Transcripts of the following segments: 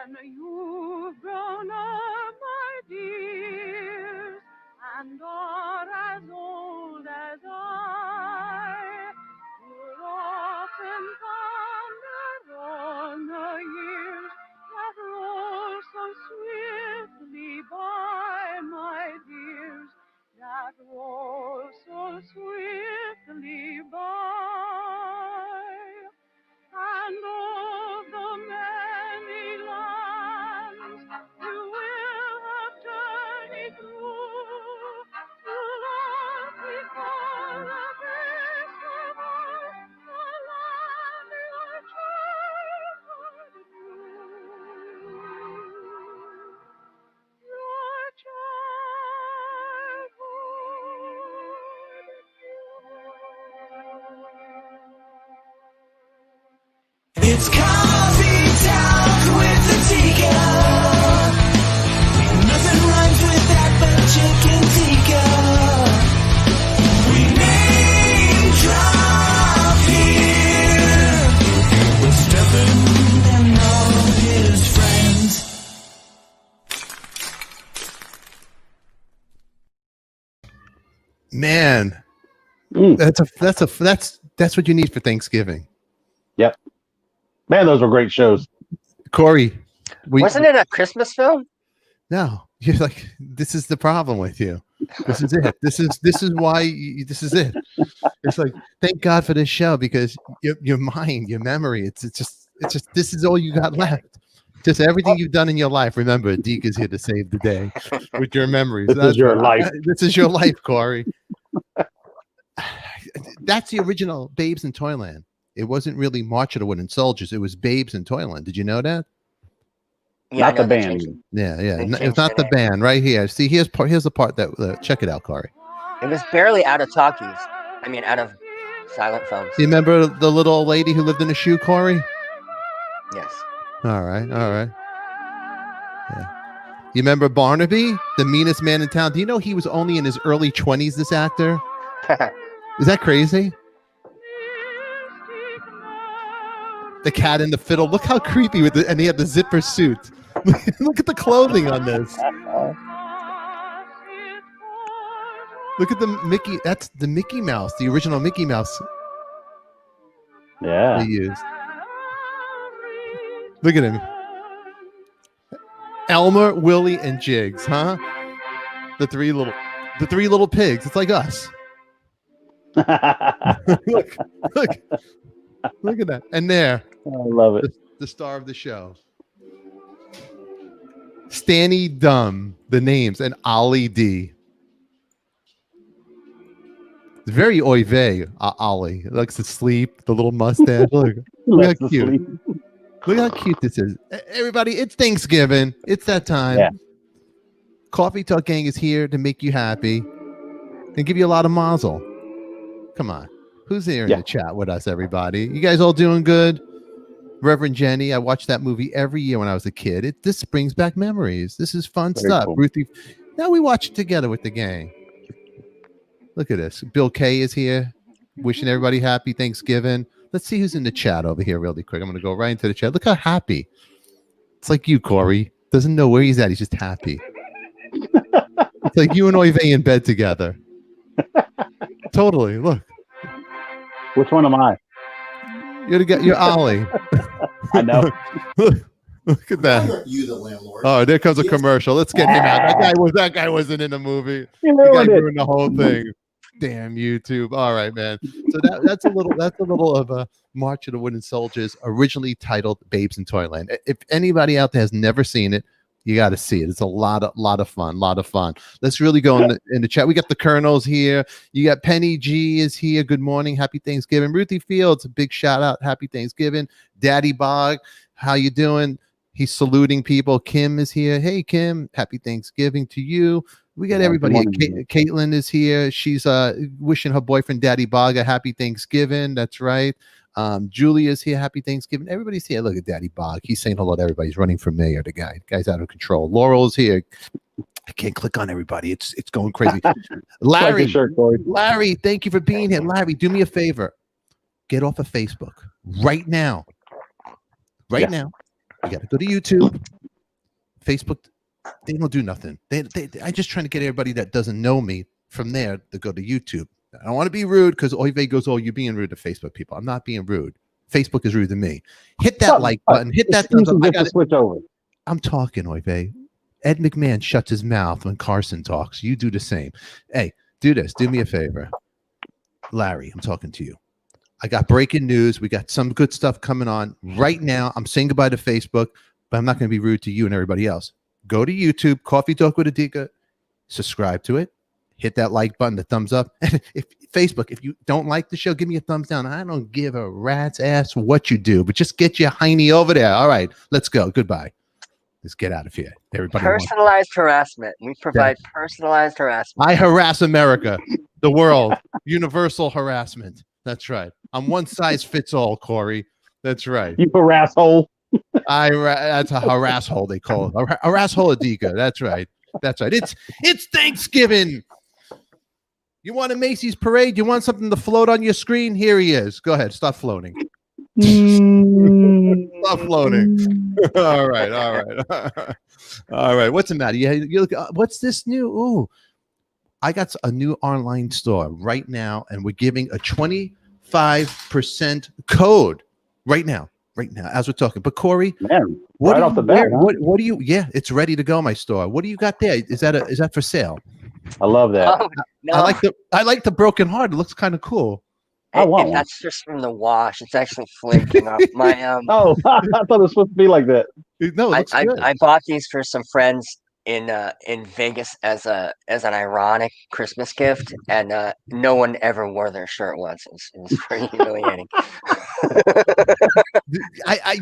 When you've grown up, my dears, and are as old as I, you'll often ponder on the years that roll so swiftly by, my dears, that roll so swiftly by. And all the many lands you will have journeyed through, to love we call the best of all, the land your childhood knew. Your childhood knew. It's coffee talk with the Tika. Nothing rhymes with that but chicken tikka. We name drop here with Stephen and all his friends. Man, that's what you need for Thanksgiving. Yep. Man, those were great shows. Corey, wasn't it a Christmas film? No, you're like, this is the problem with you. This is it. This is why this is it. It's like, thank God for this show, because your mind, your memory, it's just this is all you got left. Just everything you've done in your life. Remember, ADIKA is here to save the day with your memories. This is your life. This is your life, Corey. That's the original Babes in Toyland. It wasn't really March of the Wooden Soldiers. It was Babes in Toyland. Did you know that? Yeah, not the band. Yeah. It's not the band. Right here. See, here's the part that check it out, Corey. It was barely out of talkies. I mean, out of silent films. You remember the little old lady who lived in a shoe, Corey? Yes. All right. Yeah. You remember Barnaby, the meanest man in town? Do you know he was only in his early 20s, this actor? Is that crazy? The Cat and the Fiddle. Look how creepy with it, and he had the zipper suit. Look at the clothing on this. Look at the Mickey. That's the Mickey Mouse, the original Mickey Mouse. Yeah. They used. Look at him. Elmer, Willie, and Jiggs, huh? The three little pigs. It's like us. look at that. And there. I love it. The star of the show. Stanny Dumb, the names, and Ollie D. It's very oy vey, Ollie. He likes to sleep, the little mustache. Look how cute. Look how cute this is. Everybody, it's Thanksgiving. It's that time. Yeah. Coffee Talk Gang is here to make you happy and give you a lot of mazel. Come on. Who's here in the chat with us, everybody? You guys all doing good? Reverend Jenny, I watched that movie every year when I was a kid. This brings back memories. This is fun stuff. Cool. Ruthie, now we watch it together with the gang. Look at this. Bill K is here, wishing everybody happy Thanksgiving. Let's see who's in the chat over here really quick. I'm going to go right into the chat. Look how happy. It's like you, Corey. Doesn't know where he's at. He's just happy. It's like you and Oive in bed together. Totally. Look. Which one am I? You're Ollie. I know. Look at that. Why aren't you the landlord? Oh, there comes a commercial. Let's get him out. That guy wasn't in the movie. You The guy ruined it. ruined the whole thing. Damn YouTube. All right, man. So that's a little of a March of the Wooden Soldiers, originally titled Babes in Toyland. If anybody out there has never seen it, you got to see it. It's a lot of fun. Let's really go in the chat. We got the Colonels here. You got Penny G is here. Good morning. Happy Thanksgiving. Ruthie Fields, a big shout out. Happy Thanksgiving. Daddy Bog, how you doing? He's saluting people. Kim is here. Hey, Kim. Happy Thanksgiving to you. We got everybody here. Caitlin is here. She's wishing her boyfriend, Daddy Bog, a happy Thanksgiving. That's right. Julia's here. Happy Thanksgiving. Everybody's here. Look at Daddy Bog. He's saying hello to everybody. He's running for mayor. The guy's out of control. Laurel's here. I can't click on everybody. It's going crazy. Larry, Larry, thank you for being here. Larry, do me a favor. Get off of Facebook right now. Right now. You got to go to YouTube. Facebook, they don't do nothing. I'm just trying to get everybody that doesn't know me from there to go to YouTube. I don't want to be rude because Oive goes, "Oh, you're being rude to Facebook people." I'm not being rude. Facebook is rude to me. Hit that like button. Hit that thumbs up. I got to switch over. I'm talking, Oive. Ed McMahon shuts his mouth when Carson talks. You do the same. Hey, do this. Do me a favor. Larry, I'm talking to you. I got breaking news. We got some good stuff coming on right now. I'm saying goodbye to Facebook, but I'm not going to be rude to you and everybody else. Go to YouTube, Coffee Talk with ADIKA, subscribe to it, hit that like button, the thumbs up. If Facebook, if you don't like the show, give me a thumbs down. I don't give a rat's ass what you do, but just get your hiney over there. All right, let's go. Goodbye. Let's get out of here. Everybody. Personalized harassment. We provide personalized harassment. I harass America, the world, universal harassment. That's right. I'm one size fits all, Corey. That's right. You harass hole. That's a harass hole, they call it. Harass hole ADIKA. That's right. That's right. It's Thanksgiving. You want a Macy's parade? You want something to float on your screen? Here he is. Go ahead. Stop floating. Stop floating. All right. All right. What's the matter? You look. What's this new? Ooh, I got a new online store right now, and we're giving a 25% code right now, as we're talking. But Corey, man, right off the bat, what do you? Yeah, it's ready to go. My store. What do you got there? Is that for sale? I love that. Oh, no. I like the broken heart. It looks kind of cool. That's just from the wash. It's actually flaking off my Oh, I thought it was supposed to be like that. No, it looks good. I bought these for some friends in Vegas as an ironic Christmas gift, and no one ever wore their shirt once. It was pretty humiliating.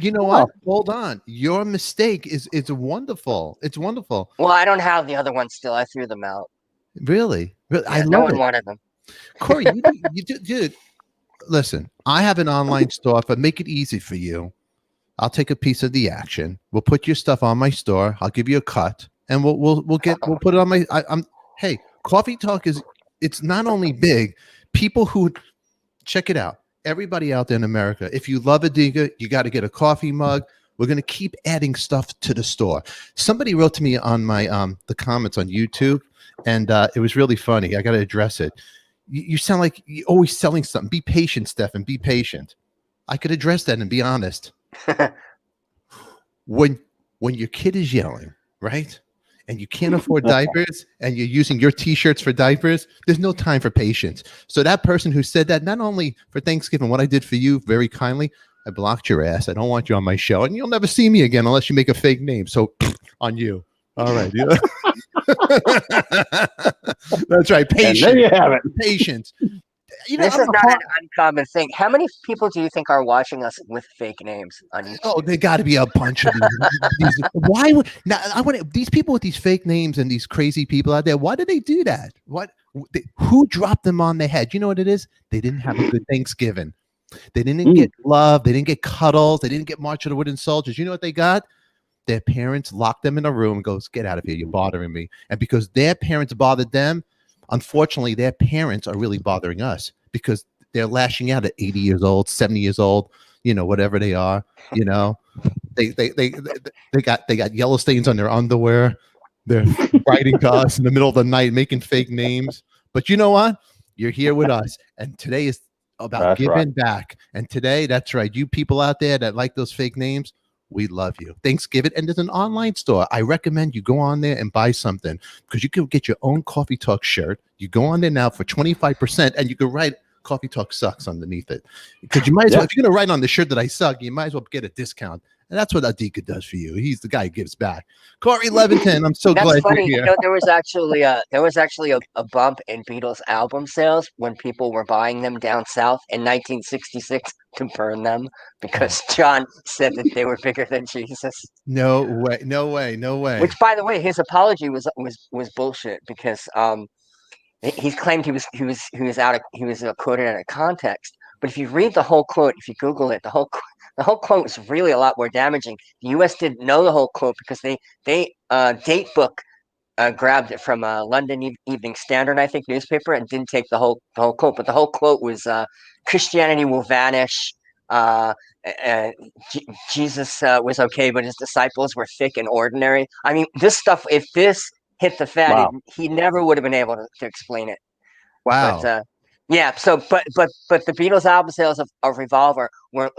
You know what? Hold on. Your mistake is wonderful. It's wonderful. Well, I don't have the other ones still. I threw them out. Really? Yeah, no one wanted them. Corey, dude. Listen, I have an online store. If I make it easy for you, I'll take a piece of the action. We'll put your stuff on my store. I'll give you a cut, and we'll put it on my. Hey, Coffee Talk it's not only big. People who check it out. Everybody out there in America, if you love ADIKA, you got to get a coffee mug. We're going to keep adding stuff to the store. Somebody wrote to me on my the comments on YouTube, and it was really funny. I got to address it. You sound like you're always selling something. Be patient, Stefan. Be patient. I could address that and be honest. When your kid is yelling, right, and you can't afford diapers, and you're using your T-shirts for diapers, there's no time for patience. So that person who said that, not only for Thanksgiving, what I did for you very kindly, I blocked your ass. I don't want you on my show, and you'll never see me again unless you make a fake name. So on you. All right. Yeah. That's right. Patience. And there you have it. Patience. This is not an uncommon thing. How many people do you think are watching us with fake names on YouTube? Oh, there got to be a bunch of these. Why would now? I want these people with these fake names and these crazy people out there. Why do they do that? Who dropped them on their head? You know what it is? They didn't have a good Thanksgiving. They didn't get love. They didn't get cuddles. They didn't get March of the Wooden Soldiers. You know what they got? Their parents locked them in a room and goes, "Get out of here. You're bothering me." And because their parents bothered them, unfortunately, their parents are really bothering us because they're lashing out at 80 years old, 70 years old. whatever they are. They got yellow stains on their underwear. They're writing to us in the middle of the night, making fake names. But you know what? You're here with us, and today is about That's giving right. back. And today, that's right. You people out there that like those fake names, we love you. Thanksgiving, and there's an online store. I recommend you go on there and buy something because you can get your own Coffee Talk shirt. You go on there now for 25%, and you can write Coffee Talk sucks underneath it. Because you might as well, if you're gonna write on the shirt that I suck, you might as well get a discount. And that's what ADIKA does for you. He's the guy who gives back. Corey Leviton, I'm so That's glad funny. you're here. There was actually a bump in Beatles album sales when people were buying them down south in 1966 to burn them because John said that they were bigger than Jesus. No way, no way, no way. Which, by the way, his apology was bullshit because he's claimed he was quoted out of context. But if you read the whole quote, if you Google it, the whole quote is really a lot more damaging. The U.S. didn't know the whole quote because they date book grabbed it from a London Evening Standard, I think, newspaper, and didn't take the whole quote. But the whole quote was Christianity will vanish. Jesus was okay, but his disciples were thick and ordinary. I mean, this stuff. If this hit the fan, Wow. he never would have been able to explain it. Wow. But, yeah. So, but the Beatles album sales of Revolver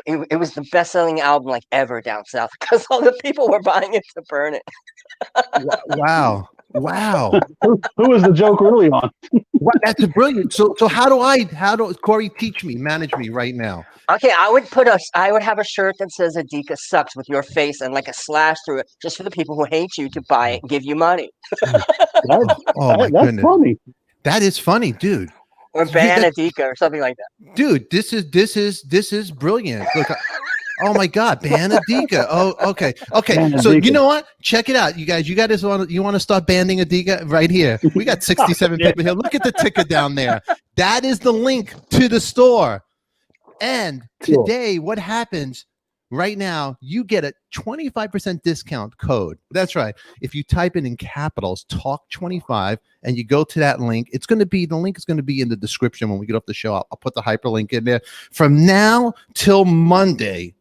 it was the best selling album like ever down south because all the people were buying it to burn it. Wow. Wow. Who is the joke really on? That's brilliant. So how do Corey teach me, manage me right now? Okay, I would have a shirt that says ADIKA sucks with your face and like a slash through it, just for the people who hate you to buy it and give you money. Oh my That's goodness. funny. That is funny, dude. Or ban ADIKA or something like that. Dude, this is brilliant. Look, oh my God, ban ADIKA. Oh, okay. Ban So ADIKA. you know what? Check it out, you guys. You guys want to start banning ADIKA right here? We got 67 people here. Look at the ticker down there. That is the link to the store. And today, what happens right now? You get a 25% discount code. That's right. If you type in capitals "Talk 25" and you go to that link, the link is going to be in the description when we get off the show. I'll put the hyperlink in there. From now till Monday,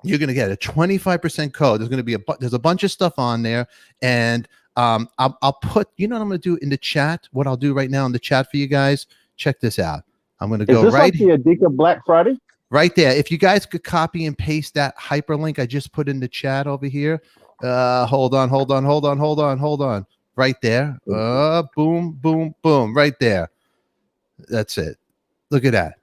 you're going to get a 25% code. There's going to be there's a bunch of stuff on there, and I'll put. You know what I'm going to do in the chat? What I'll do right now in the chat for you guys. Check this out. I'm going to go right here. Is this like the ADIKA Black Friday? Right there. If you guys could copy and paste that hyperlink I just put in the chat over here. Hold on. Right there. Boom, boom, boom. Right there. That's it. Look at that.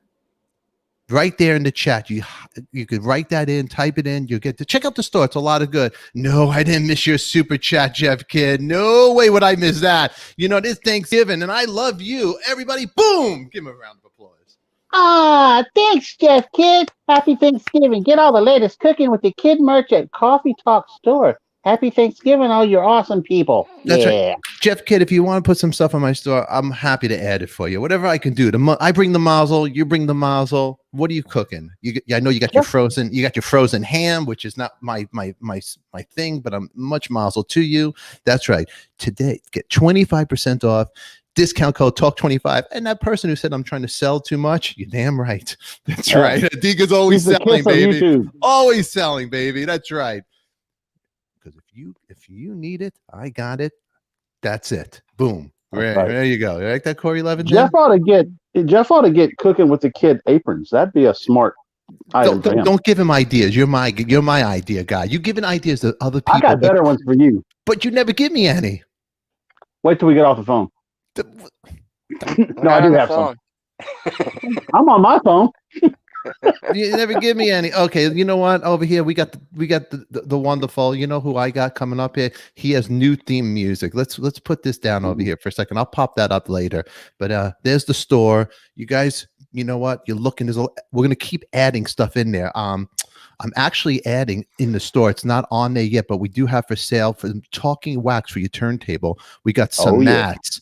Right there in the chat. You could write that in, type it in. You'll get to check out the store. It's a lot of good. No, I didn't miss your super chat, Jeff Kidd. No way would I miss that. This Thanksgiving, and I love you. Everybody, boom. Give him a round of applause. Thanks, Jeff Kidd. Happy Thanksgiving. Get all the latest cooking with the kid merch at Coffee Talk Store. Happy Thanksgiving, all you awesome people. That's right. Jeff Kidd, if you want to put some stuff on my store, I'm happy to add it for you. Whatever I can do. I bring the mazel, you bring the mazel. What are you cooking? I know you got your frozen ham, which is not my thing, but I'm much mazel to you. That's right. Today, get 25% off. Discount code TALK25. And that person who said I'm trying to sell too much, you're damn right. That's right. ADIKA's always selling, baby. Always selling, baby. That's right. Because if you need it, I got it. That's it. Boom. Right. There you go. You like that, Corey Leviton? Jeff ought to get cooking with the kid aprons. That'd be a smart item. Don't give him ideas. You're my idea guy. You giving ideas to other people. I got better ones for you. But you never give me any. Wait till we get off the phone. No, I do have some. I'm on my phone. You never give me any. Okay, you know what? Over here we got the wonderful. You know who I got coming up here? He has new theme music. Let's put this down over here for a second. I'll pop that up later. But there's the store. You guys, you know what? You're looking. We're gonna keep adding stuff in there. I'm actually adding in the store. It's not on there yet, but we do have for sale for talking wax for your turntable. We got some mats.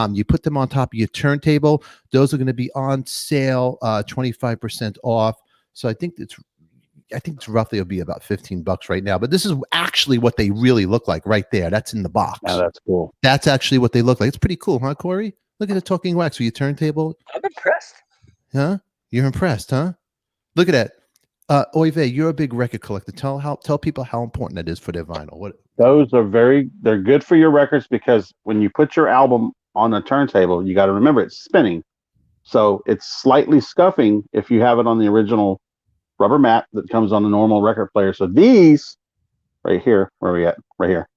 You put them on top of your turntable. Those are going to be on sale, 25% off. So I think it's roughly it'll be about $15 right now. But this is actually what they really look like right there. That's in the box. Oh, that's cool. That's actually what they look like. It's pretty cool, huh, Corey? Look at the talking wax for your turntable. I'm impressed. Huh? You're impressed, huh? Look at that. Oive, you're a big record collector. Tell people how important that is for their vinyl. What? Those are they're good for your records because when you put your album on a turntable, you got to remember it's spinning. So it's slightly scuffing if you have it on the original rubber mat that comes on the normal record player. So these right here, where are we at? Right here.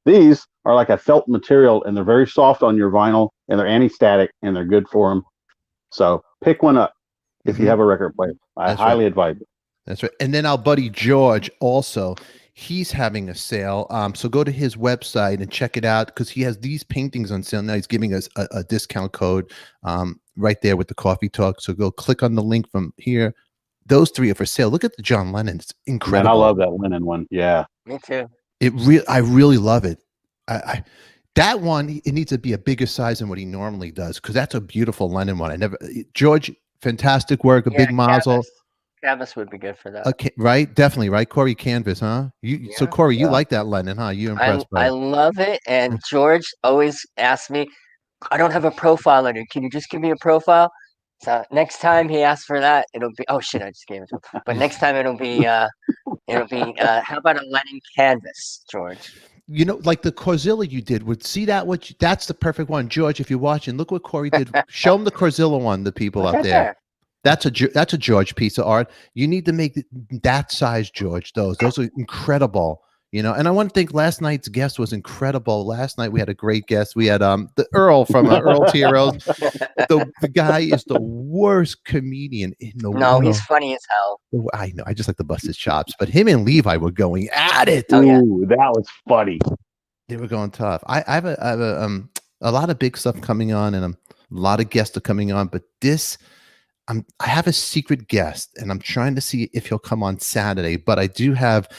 These are like a felt material and they're very soft on your vinyl and they're anti-static and they're good for them. So pick one up if you have a record player. I highly advise it. That's right. And then our buddy George also, he's having a sale. So go to his website and check it out because he has these paintings on sale. Now he's giving us a discount code right there with the Coffee Talk. So go click on the link from here. Those 3 are for sale. Look at the John Lennon. It's incredible. Man, I love that Lennon one. Yeah. Me too. I really love it. That one, it needs to be a bigger size than what he normally does because that's a beautiful Lennon one. George, fantastic work, big mazel. Canvas would be good for that. Okay, right? Definitely, right? Corey, canvas, huh? So Corey, you like that Lennon, huh? You impressed by it? I love it. And George always asks me, I don't have a profile on it. Can you just give me a profile? So next time he asks for that, it'll be, oh shit, I just gave it to him. But next time it'll be how about a Lennon canvas, George? You know, like the Corzilla you did, see that? That's the perfect one. George, if you're watching, look what Corey did. Show them the Corzilla one, the people out there. That's a George piece of art. You need to make that size, George. Those are incredible. You know, and I want to think last night's guest was incredible. Last night we had a great guest. We had the Earl from Earl's Heroes. The guy is the worst comedian in the world. No, he's funny as hell. I know. I just like to bust his chops. But him and Levi were going at it. Ooh, that was funny. They were going tough. I have a lot of big stuff coming on, and a lot of guests are coming on. But this. I have a secret guest, and I'm trying to see if he'll come on Saturday. But I do have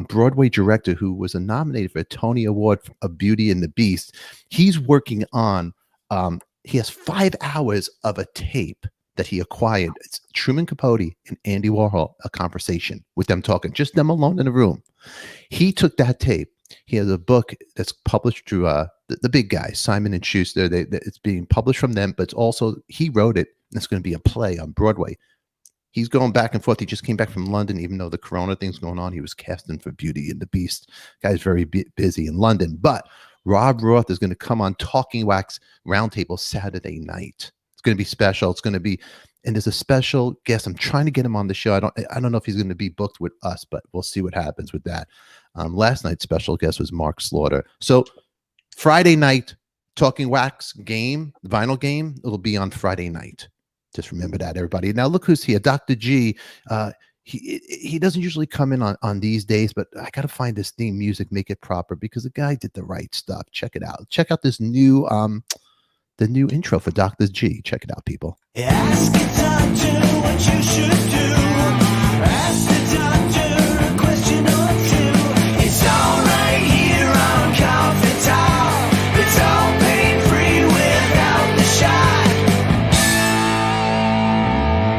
Broadway director who was nominated for a Tony Award of Beauty and the Beast. He's working on. He has 5 hours of a tape that he acquired. It's Truman Capote and Andy Warhol, a conversation with them talking, just them alone in a room. He took that tape. He has a book that's published through the big guys, Simon and Schuster. It's being published from them, but it's also he wrote it. It's going to be a play on Broadway. He's going back and forth. He just came back from London, even though the Corona thing's going on. He was casting for Beauty and the Beast. Guy's very busy in London. But Rob Roth is going to come on Talking Wax Roundtable Saturday night. It's going to be special. It's going to be, and there's a special guest. I'm trying to get him on the show. I don't know if he's going to be booked with us, but we'll see what happens with that. Last night's special guest was Mark Slaughter. So Friday night, Talking Wax game, vinyl game, it'll be on Friday night. Just remember that, everybody. Now look who's here. Dr. G. He doesn't usually come in on these days, but I got to find this theme music, make it proper, because the guy did the right stuff. Check it out. Check out this new the new intro for Dr. G. Check it out, people. Ask the doctor what you should do. Ask the doctor a question or two. It's all right here on Coffee Talk. It's all pain-free without the shot.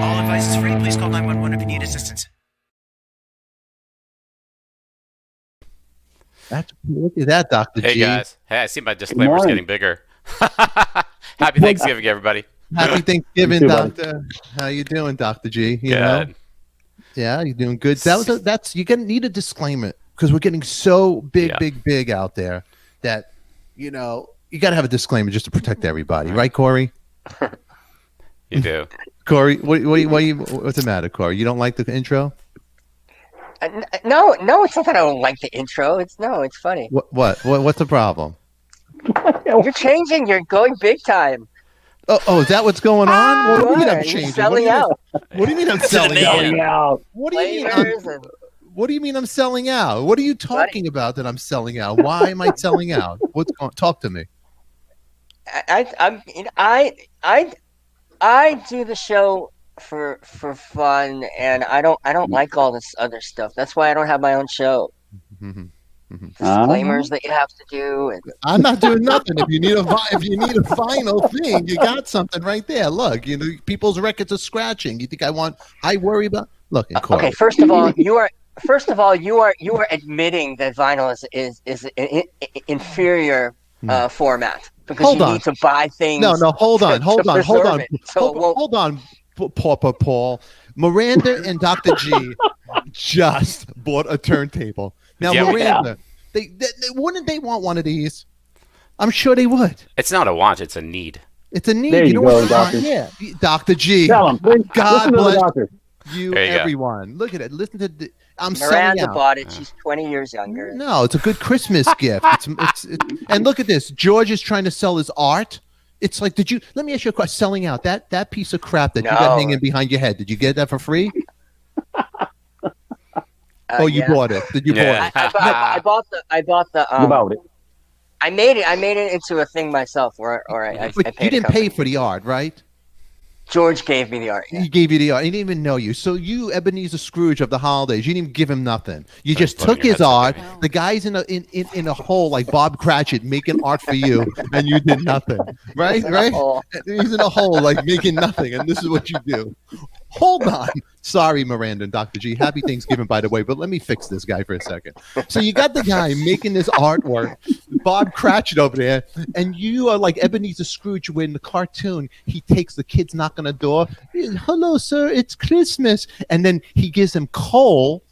All advice is free. Please call 911 if you need assistance. Look at that, Dr. G. Hey, guys. Hey, I see my disclaimer's getting bigger. Happy Thanksgiving, everybody. Happy Thanksgiving, Doctor. How you doing, Dr. G? You know? Yeah, you're doing good. That's you're gonna need a disclaimer because we're getting so big out there that you know you got to have a disclaimer just to protect everybody, right, Corey? You do, Corey. What's the matter, Corey? You don't like the intro? No, it's not that I don't like the intro. It's funny. What's the problem? You're changing. You're going big time. Oh, is that what's going on? What do you mean I'm changing? Selling out. What do you mean I'm selling out? What do you mean I'm selling out? What are you talking about that I'm selling out? Why am I selling out? What's going? Talk to me. I do the show for fun, and I don't like all this other stuff. That's why I don't have my own show. Disclaimers that you have to do. And... I'm not doing nothing. If you need a final thing, you got something right there. Look, people's records are scratching. You think I worry about? Look, okay. First of all, you are admitting that vinyl is an inferior format because you need to buy things. No, hold on. Hold on, Paul. Miranda and Dr. G just bought a turntable. Now, Yeah, Miranda, they wouldn't they want one of these? I'm sure they would. It's not a want, it's a need. It's a need. There you know go, what? doctor. Yeah. Dr. G. Tell him. Listen God to the bless doctor. you, There you go. everyone. Look at it. Listen to I'm selling Miranda out. bought it. She's 20 years younger. No, it's a good Christmas gift. It's and look at this. George is trying to sell his art. It's like, let me ask you a question. Selling out that piece of crap that you got No. hanging behind your head. Did you get that for free? You Yeah. bought it. Did you Yeah. bought it? I bought the About it. I made it into a thing myself, or I But paid you a didn't pay company. for the art, right? George gave me the art. Yeah. He gave you the art. He didn't even know you. So you, Ebenezer Scrooge of the holidays, you didn't even give him nothing. You just putting took your his headset art. The guy's in a hole like Bob Cratchit making art for you, and you did nothing. Right? Right? Oh, He's in a hole like making nothing, and this is what you do. Hold on. Sorry, Miranda and Dr. G. Happy Thanksgiving, by the way, but let me fix this guy for a second. So you got the guy making this artwork, Bob Cratchit over there, and you are like Ebenezer Scrooge when in the cartoon, he takes the kids knock on the door. Hello, sir, it's Christmas. And then he gives them coal.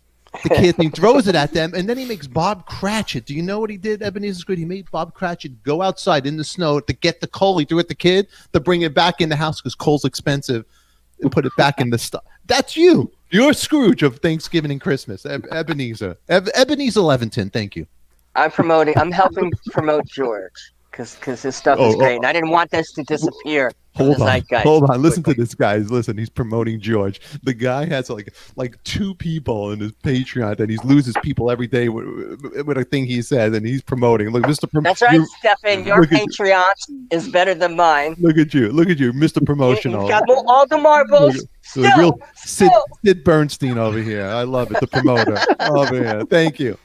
The kid thing throws it at them, and then he makes Bob Cratchit. Do you know what he did, Ebenezer Scrooge? He made Bob Cratchit go outside in the snow to get the coal he threw at the kid to bring it back in the house because coal's expensive. And put it back in the stuff. That's you. You're Scrooge of Thanksgiving and Christmas. Ebenezer. Ebenezer Leventon. Thank you. I'm helping promote George because his stuff is great. And I didn't want this to disappear from the zeitgeist. Hold on. Listen to this, guys. Listen, he's promoting George. The guy has like 2 people in his Patreon, and he loses people every day with a thing he says, and he's promoting. Look, Mr. That's right, Stefan. Your Patreon is better than mine. Look at you, Mr. Promotional. You've got all the marbles. The real Sid Bernstein over here. I love it. The promoter over here. Thank you.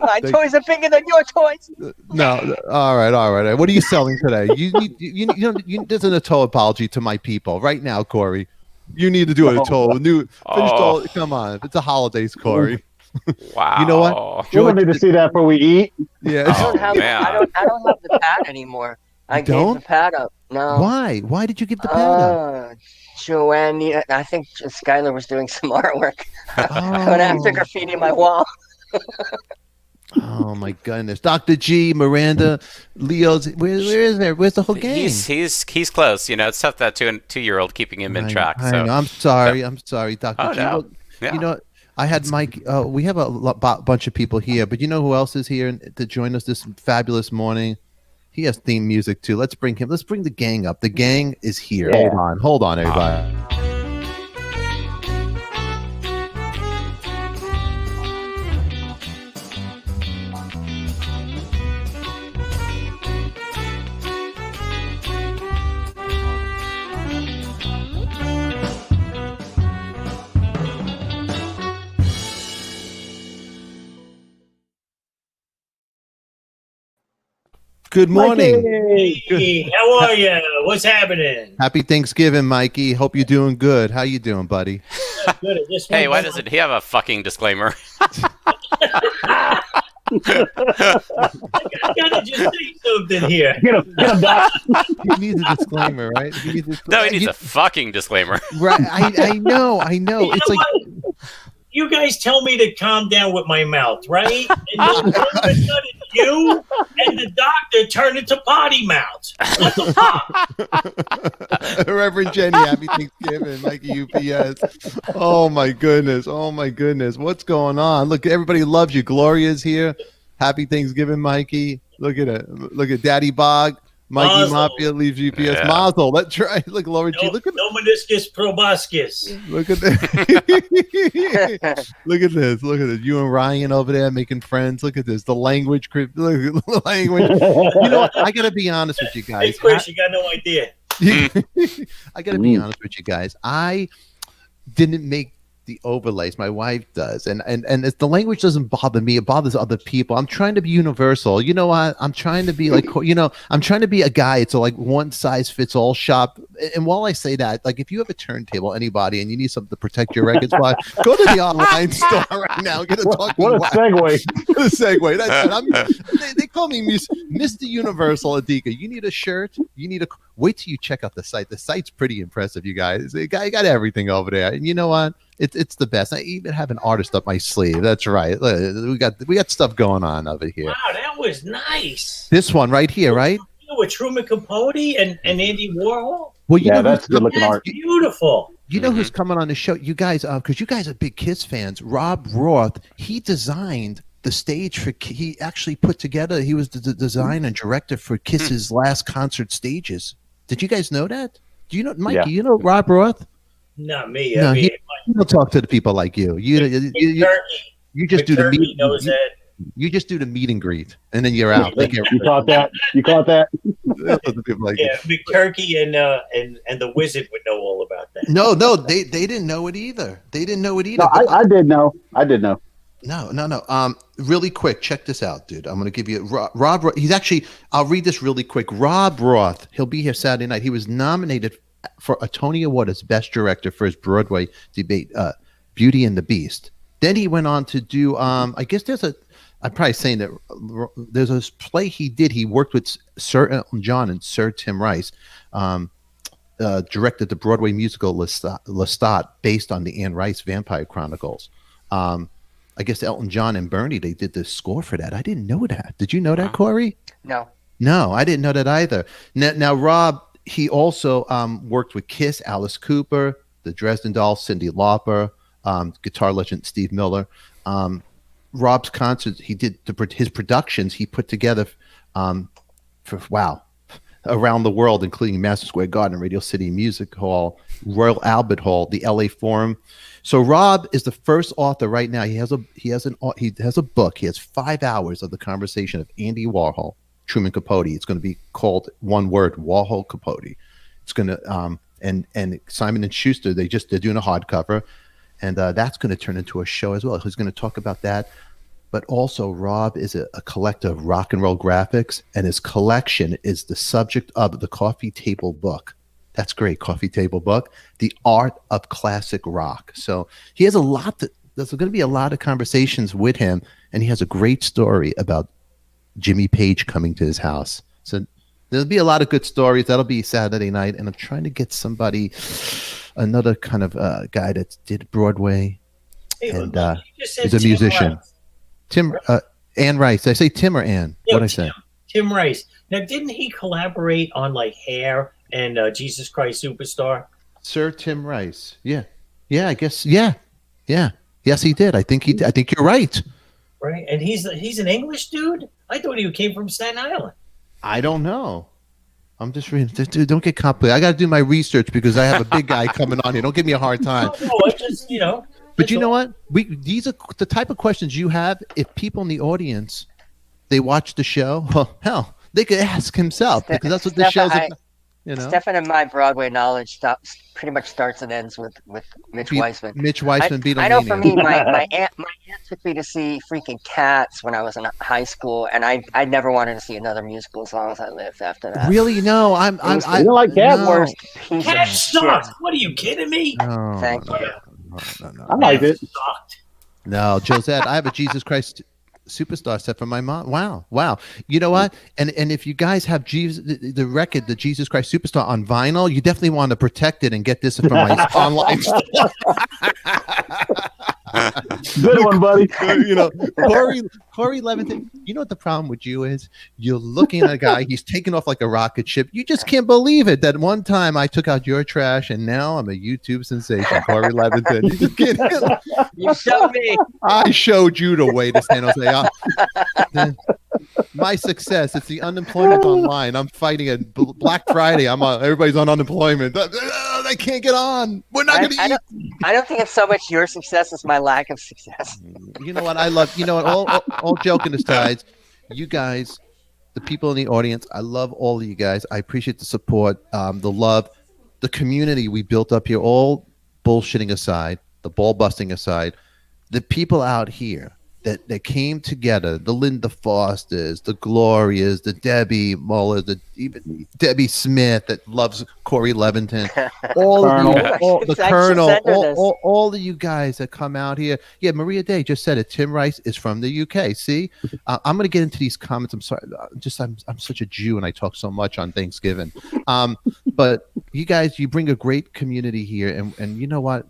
My toys are bigger than your toys. No, all right. What are you selling today? There's an total apology to my people right now, Corey. You need to do a total come on, it's the holidays, Corey. Wow. You know what? We don't need to see that before we eat. Yeah. I don't have the pad anymore. I gave don't? the pad up. No. Why? Why did you give the pad up? Joanne, I think Skylar was doing some artwork. When I have to graffiti my wall. Oh my goodness, Dr. G, Miranda, Leo's. Where is there? Where's the whole gang? He's close. You know, it's tough that 2-year-old keeping him in track. I So know. I'm sorry, Dr. Oh, G. no. Well, Yeah. You know, I had Mike. We have a bunch of people here, but you know who else is here to join us this fabulous morning? He has theme music too. Let's bring him. Let's bring the gang up. The gang is here. Yeah. Hold on, everybody. Good morning. Hey, how are you? What's happening? Happy Thanksgiving, Mikey. Hope you're doing good. How you doing, buddy? Good. Hey, why doesn't he have a fucking disclaimer? I gotta just say something here. Get him, Doc. He needs a disclaimer, right? No, he needs a fucking disclaimer. Right. I know. It's like You guys tell me to calm down with my mouth, right? And then all of a sudden you and the doctor turn into potty mouth. What the fuck? Reverend Jenny, happy Thanksgiving, Mikey UPS. Oh my goodness. What's going on? Look, everybody loves you. Gloria's here. Happy Thanksgiving, Mikey. Look at it. Look at Daddy Bog. Mikey Mazel. Mafia leaves UPS. Yeah. Mazel. That's right. Look, Laura G. Look at No meniscus proboscis. Look at this. Look at this. You and Ryan over there making friends. Look at this. The language. Look at the language. You know what? I got to be honest with you Hey, guys. Chris, you got no idea. I got to be honest with you guys. I didn't make the overlays. My wife does, and it's, the language doesn't bother me. It bothers other people. I'm trying to be universal. You know what? I'm trying to be like, I'm trying to be a guy. It's a like one size fits all shop. And while I say that, like if you have a turntable, anybody, and you need something to protect your records, by go to the online store right now. Get a talking. What a segue. What a segue. That's it. They call me Mr. Universal ADIKA. You need a shirt. Wait till you check out the site. The site's pretty impressive, you guys. I got everything over there. And you know what? It's the best. I even have an artist up my sleeve. That's right. We got stuff going on over here. Wow, that was nice. This one right here, right? With Truman Capote and Andy Warhol. Well, you know that's good looking art. Beautiful. You know who's coming on the show? You guys, because you guys are big Kiss fans. Rob Roth, he designed the stage for. He actually put together. He was the design and director for Kiss's last concert stages. Did you guys know that? Do you know, Mikey? Yeah. You know Rob Roth? Not me. No, I mean, he don't talk to the people like you. You just do the meet. knows that. You just do the meet and greet, and then you're out. You caught that? You caught that? McTurkey and the Wizard would know all about that. No, they didn't know it either. They didn't know it either. No, I did know. I did know. No. Really quick, check this out, dude. I'm going to give you Rob Roth. He's actually, I'll read this really quick. Rob Roth, he'll be here Saturday night. He was nominated for a Tony Award as Best Director for his Broadway debut, Beauty and the Beast. Then he went on to do, I guess I'm probably saying that there's a play he did. He worked with Sir Elton John and Sir Tim Rice, directed the Broadway musical Lestat based on the Anne Rice Vampire Chronicles. I guess Elton John and Bernie, they did the score for that. I didn't know that. Did you know that, Corey? No. No, I didn't know that either. Now Rob, he also worked with Kiss, Alice Cooper, the Dresden Dolls, Cyndi Lauper, guitar legend Steve Miller. Rob's concerts, he did his productions he put together for around the world, including Madison Square Garden, Radio City Music Hall, Royal Albert Hall, the LA Forum. So Rob is the first author right now. He has a book. He has 5 hours of the conversation of Andy Warhol, Truman Capote. It's going to be called one word, Warhol Capote. It's going to and Simon and Schuster, they're doing a hardcover, and that's going to turn into a show as well. He's going to talk about that. But also, Rob is a collector of rock and roll graphics, and his collection is the subject of the Coffee Table book. That's great, Coffee Table book, The Art of Classic Rock. So he has there's going to be a lot of conversations with him, and he has a great story about Jimmy Page coming to his house. So there'll be a lot of good stories. That'll be Saturday night, and I'm trying to get another kind of guy that did Broadway, and is a musician. Anne Rice. Did I say Tim or Anne? What did I say? Tim Rice. Now, didn't he collaborate on like Hair and Jesus Christ Superstar? Sir Tim Rice. Yeah. I guess. Yeah. Yes, he did. I think you're right. Right, and he's an English dude. I thought he came from Staten Island. I don't know. I'm just reading. Dude, don't get complicated. I got to do my research because I have a big guy coming on here. Don't give me a hard time. No, I just But you know what? These are the type of questions you have. If people in the audience, they watch the show, well, hell, they could ask himself because that's what the show's about. Stefan and my Broadway knowledge pretty much starts and ends with Mitch Weissman. Mitch Weissman, Beatlemania. I know for me, my aunt took me to see freaking Cats when I was in high school, and I never wanted to see another musical as long as I lived after that. Really? No, I don't like Cats. Worst piece Cat of sucked. shit. What are you kidding me? No, Thank you. No. I liked it. Sucked. No, Josette, I have a Jesus Christ Superstar set for my mom. Wow. You know what? And if you guys have the record, the Jesus Christ Superstar on vinyl, you definitely want to protect it and get this from my online store. Good one, buddy. Corey Leviton, you know what the problem with you is? You're looking at a guy, he's taking off like a rocket ship. You just can't believe it that one time I took out your trash and now I'm a YouTube sensation, Corey Leviton. You just can't. You showed me. I showed you the way to San Jose. My success, it's the unemployment online. I'm fighting a Black Friday. Everybody's on unemployment. They can't get on. We're not going to eat. I don't think it's so much your success as my lack of success. You know what? All joking aside, you guys, the people in the audience, I love all of you guys. I appreciate the support, the love, the community we built up here, all bullshitting aside, the ball busting aside, the people out here that came together, the Linda Fosters, the Glorias, the Debbie Muller, even Debbie Smith that loves Corey Leviton, all of you, the Colonel, all of you guys that come out here. Yeah, Maria Day just said it. Tim Rice is from the UK. See, I'm going to get into these comments. I'm sorry. I'm such a Jew and I talk so much on Thanksgiving. But you guys, you bring a great community here. And you know what?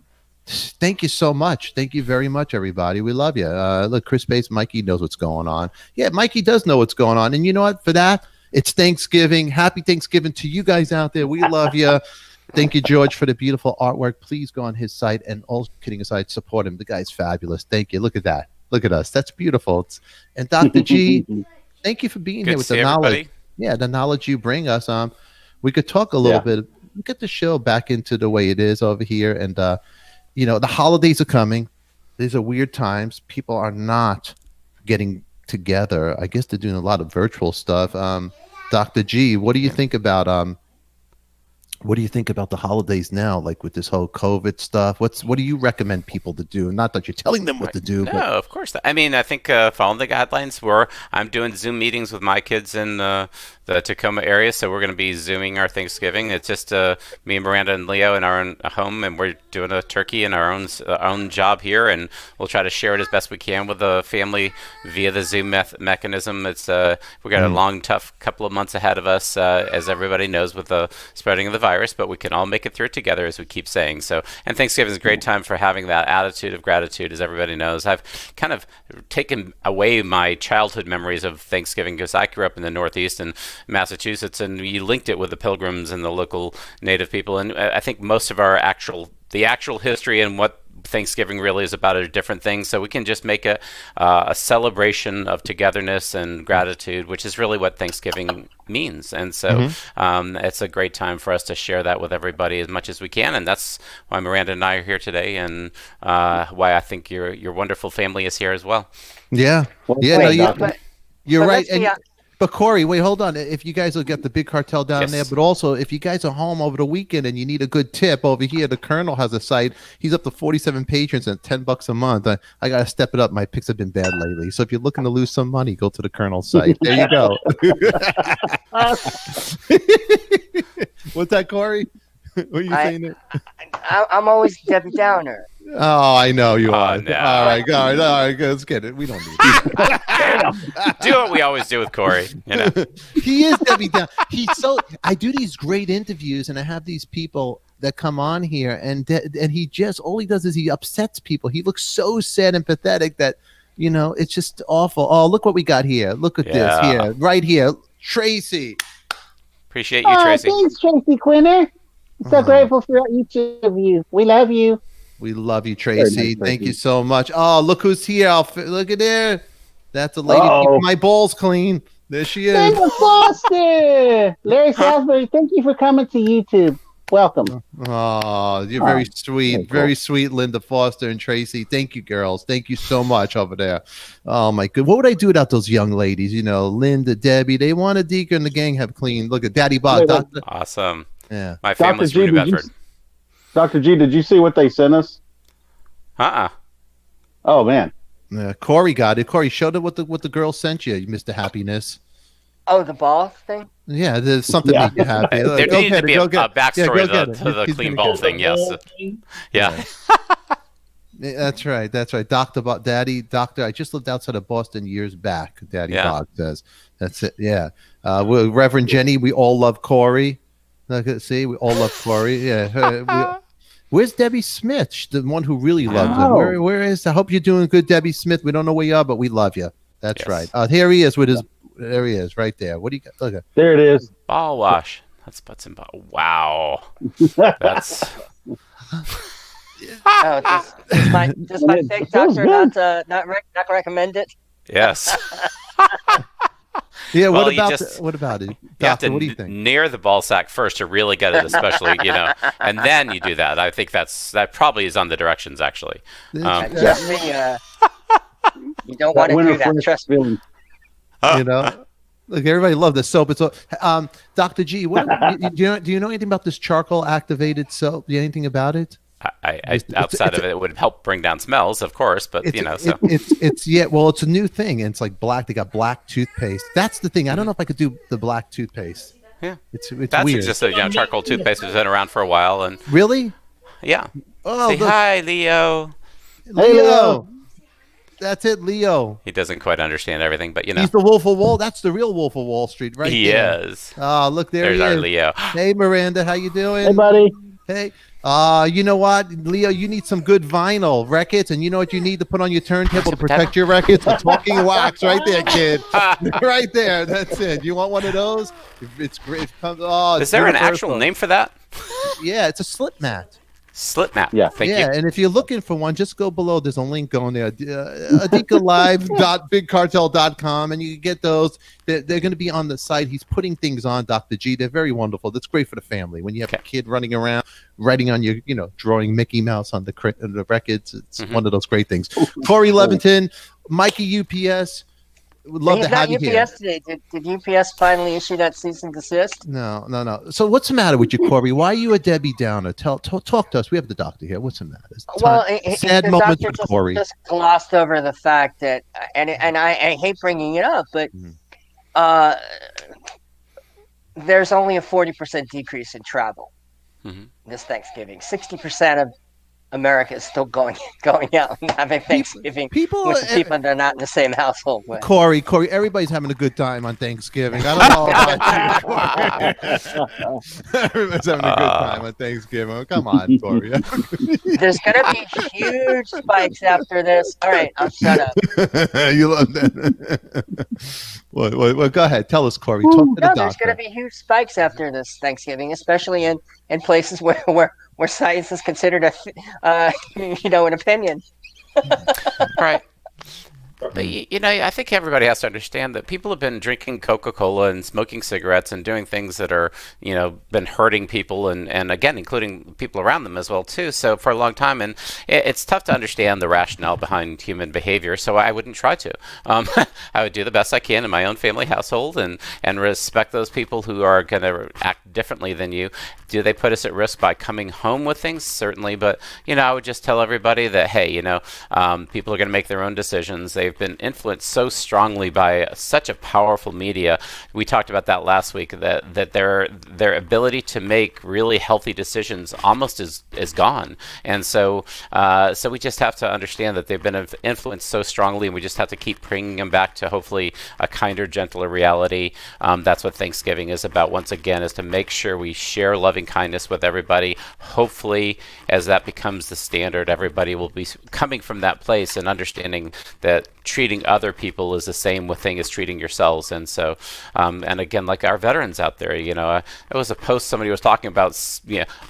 Thank you so much. Thank you very much, everybody. We love you. Look, Chris Bates, Mikey knows what's going on. Yeah, Mikey does know what's going on. And you know what? For that, it's Thanksgiving. Happy Thanksgiving to you guys out there. We love you. Thank you, George, for the beautiful artwork. Please go on his site, and all kidding aside, support him. The guy's fabulous. Thank you. Look at that. Look at us. That's beautiful. And Dr. G, thank you for being here with the knowledge. Yeah, the knowledge you bring us. We could talk a little bit. Get the show back into the way it is over here. And, you know, the holidays are coming. These are weird times. People are not getting together. I guess they're doing a lot of virtual stuff. Dr. G, what do you think about the holidays now, like with this whole COVID stuff? What do you recommend people to do? Not that you're telling them what to do. No, but... of course not. I mean, I think following the guidelines, I'm doing Zoom meetings with my kids in the Tacoma area, so we're going to be Zooming our Thanksgiving. It's just me and Miranda and Leo in our own home, and we're doing a turkey in our own job here, and we'll try to share it as best we can with the family via the Zoom mechanism. It's we got a long, tough couple of months ahead of us, as everybody knows, with the spreading of the virus, but we can all make it through it together, as we keep saying. So, and Thanksgiving is a great time for having that attitude of gratitude, as everybody knows. I've kind of taken away my childhood memories of Thanksgiving because I grew up in the Northeast and Massachusetts, and you linked it with the Pilgrims and the local Native people. And I think most of the actual history and what Thanksgiving really is about are different things. So we can just make a celebration of togetherness and gratitude, which is really what Thanksgiving means. And so it's a great time for us to share that with everybody as much as we can. And that's why Miranda and I are here today, and why I think your wonderful family is here as well. Yeah. You're right. But Corey, wait, hold on. If you guys will get the big cartel down there, but also if you guys are home over the weekend and you need a good tip, over here, the Colonel has a site. He's up to 47 patrons at $10 a month. I got to step it up. My picks have been bad lately. So if you're looking to lose some money, go to the Colonel's site. There you go. What's that, Corey? What are you saying there? I'm always Debbie Downer. Oh, I know you are. No. All right, let's get it. We don't need it. Do what we always do with Corey. You know, he is Debbie Down. I do these great interviews, and I have these people that come on here, and he just all he does is he upsets people. He looks so sad and pathetic that it's just awful. Oh, look what we got here. Look at this here, right here, Tracy. Appreciate you, Tracy. Thanks, Tracy Quinner. So grateful for each of you. We love you. We love you, Tracy. Thank you so much. Oh, look who's here. Look at there. That's a lady keeping my balls clean. There she is. Linda Foster. Larry Salisbury, thank you for coming to YouTube. Welcome. Oh, you're very sweet. Very sweet, Linda Foster and Tracy. Thank you, girls. Thank you so much over there. Oh, my God. What would I do without those young ladies? Linda, Debbie. They want ADIKA and the gang have clean. Look at Daddy Bob. Awesome. Yeah. My family's from New Bedford. Dr. G, did you see what they sent us? Oh, man. Yeah, Corey got it. Corey, showed it what the girl sent you, Mr. Happiness. Oh, the ball thing? Yeah, there's something to make you happy. There needs to be a backstory to the clean ball thing, yes. Yeah. That's right. Doctor, I just lived outside of Boston years back, Daddy Bog says. That's it, yeah. Reverend Jenny, we all love Corey. See, we all love Corey. Yeah. Where's Debbie Smith, the one who really loves him? Where is? I hope you're doing good, Debbie Smith. We don't know where you are, but we love you. That's right. Here he is with his. There he is, right there. What do you got? Look at. There it is. Ball wash. That's butts and ball. Wow. That's. Does my fake doctor not recommend it? Yes. Yeah, what about it? You have to what do you think? Near the ball sack first to really get it, especially, and then you do that. I think that probably is on the directions, actually. You don't want to do that. Trust me. Look, everybody love this soap. It's Dr. G. Do you know anything about this charcoal activated soap? Do you know anything about it? Outside of it would help bring down smells, of course, but it's a new thing, and it's like black. They got black toothpaste. That's the thing. I don't know if I could do the black toothpaste. Yeah, it's that's weird. Existed. Charcoal toothpaste has been around for a while, and really, yeah. Say hi, Leo. Leo. That's it, Leo. He doesn't quite understand everything, but he's the Wolf of Wall. That's the real Wolf of Wall Street, right? He is. Oh, look, there's our Leo. Hey, Miranda, how you doing? Hey, buddy. Hey, you know what, Leo? You need some good vinyl records, and you know what you need to put on your turntable to protect your records? A talking wax, right there, kid. Right there. That's it. You want one of those? It's great. It comes, Is it's there an universal. actual name for that? Yeah, it's a slip mat. Slip mat. Yeah. Thank you. And if you're looking for one, just go below. There's a link going there. ADIKALive.bigcartel.com, and you can get those. They're going to be on the site. He's putting things on, Dr. G. They're very wonderful. That's great for the family. When you have a kid running around, writing on your, drawing Mickey Mouse on the records. It's one of those great things. Corey Leventon, Mikey UPS. Would love to have you here. Today. Did UPS finally issue that cease and desist? No. So what's the matter with you, Corey? Why are you a Debbie Downer? Talk to us. We have the doctor here. What's the matter? Sad the moments doctor with Corey. Just glossed over the fact that, and I hate bringing it up, but there's only a 40% decrease in travel this Thanksgiving. 60% of America is still going out and having Thanksgiving with the people they're not in the same household with. Corey, everybody's having a good time on Thanksgiving. I don't know about you. Everybody's having a good time on Thanksgiving. Oh, come on, Corey. There's going to be huge spikes after this. All right, I'll shut up. You love that. Well, go ahead. Tell us, Corey. Talk to the doctor. There's going to be huge spikes after this Thanksgiving, especially in places where science is considered an opinion. Right. But, I think everybody has to understand that people have been drinking Coca-Cola and smoking cigarettes and doing things that are, been hurting people and again, including people around them as well, too. So for a long time, and it's tough to understand the rationale behind human behavior. So I wouldn't try to. I would do the best I can in my own family household and respect those people who are going to act differently than you. Do they put us at risk by coming home with things? Certainly. But, I would just tell everybody that, hey, people are going to make their own decisions. They've been influenced so strongly by such a powerful media. We talked about that last week, that their ability to make really healthy decisions almost is gone. And so we just have to understand that they've been influenced so strongly, and we just have to keep bringing them back to hopefully a kinder, gentler reality. That's what Thanksgiving is about, once again, is to make sure we share loving kindness with everybody. Hopefully, as that becomes the standard, everybody will be coming from that place and understanding that treating other people is the same thing as treating yourselves. And so, and again, like our veterans out there, it was a post somebody was talking about,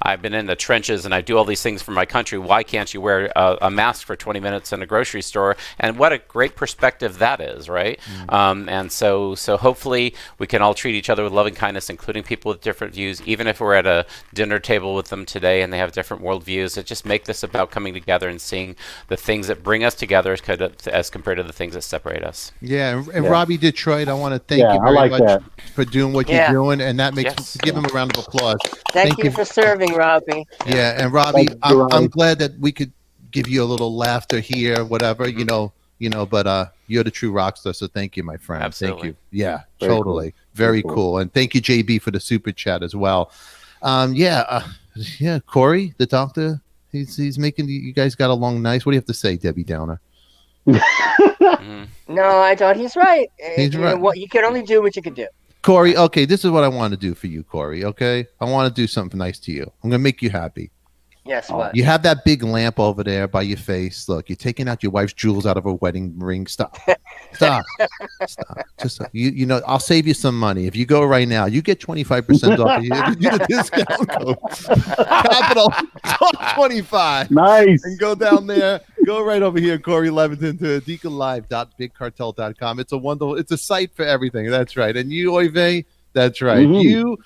I've been in the trenches and I do all these things for my country. Why can't you wear a mask for 20 minutes in a grocery store? And what a great perspective that is, right? And so hopefully we can all treat each other with loving kindness, including people with different views, even if we're at a dinner table with them today and they have different worldviews. It just make this about coming together and seeing the things that bring us together as compared to the things that separate us. Yeah, and Robbie Detroit, I want to thank you very much for doing what you're doing, and that makes give him a round of applause. Thank you for serving, Robbie. Yeah, and Robbie, I'm glad that we could give you a little laughter here, whatever, but you're the true rock star, so thank you, my friend. Absolutely. Thank you. Yeah, Very totally. Cool. Very cool. And thank you, JB, for the super chat as well. Corey, the doctor, he's making you guys got along nice. What do you have to say, Debbie Downer? No, I thought he's right. He's right. You can only do what you can do. Corey, okay, this is what I want to do for you, Corey, okay? I want to do something nice to you. I'm going to make you happy. Yes, what? You have that big lamp over there by your face. Look, you're taking out your wife's jewels out of her wedding ring. Stop. Just I'll save you some money. If you go right now, you get 25% off. You get a discount code. Capital 25. Nice. And go down there. Go right over here, Corey Leventon, to ADIKALive.bigcartel.com. It's a site for everything. That's right. And you, Oive, that's right. You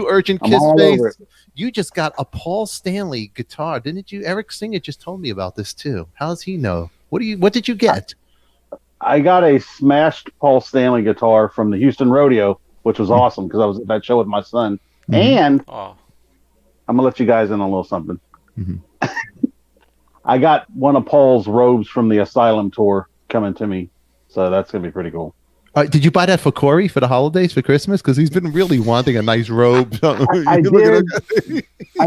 urgent kiss face. You just got a Paul Stanley guitar, didn't you? Eric Singer just told me about this too. How does he know? What did you get? I got a smashed Paul Stanley guitar from the Houston Rodeo, which was awesome because I was at that show with my son. And I'm gonna let you guys in on a little something. I got one of Paul's robes from the Asylum tour coming to me, so that's gonna be pretty cool. Did you buy that for Corey for the holidays, for Christmas? Because he's been really wanting a nice robe. I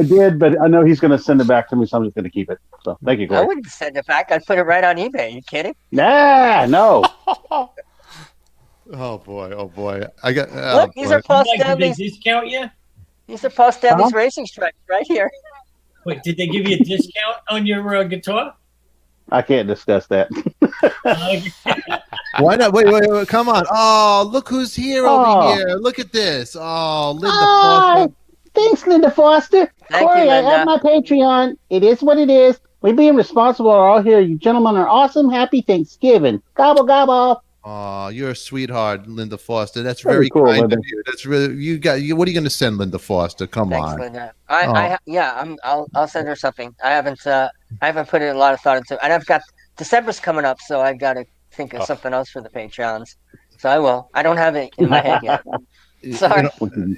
did, but I know he's going to send it back to me, so I'm just going to keep it. So thank you, Corey. I wouldn't send it back. I'd put it right on eBay. Are you kidding? Nah, no. Oh boy! I got. Look, these are Paul Stanley's. Did they discount you? These are Paul Stanley's racing stripes right here. Wait, did they give you a discount on your guitar? I can't discuss that. Why not? Wait, come on. Oh, look who's here over here. Look at this. Oh, Linda Foster. Thanks, Linda Foster. Thank Corey, you, I Linda. have my Patreon. It is what it is. We being responsible are all here. You gentlemen are awesome. Happy Thanksgiving. Gobble, gobble. Oh, you're a sweetheart, Linda Foster. That's Very very cool, kind Linda. of you. That's really what are you going to send Linda Foster? Come Thanks, on. Linda. Oh. I'll send her something. I haven't put in a lot of thought into it, and I've got December's coming up, so I've got to think of something else for the Patreons. So I will. I don't have it in my head yet. Sorry,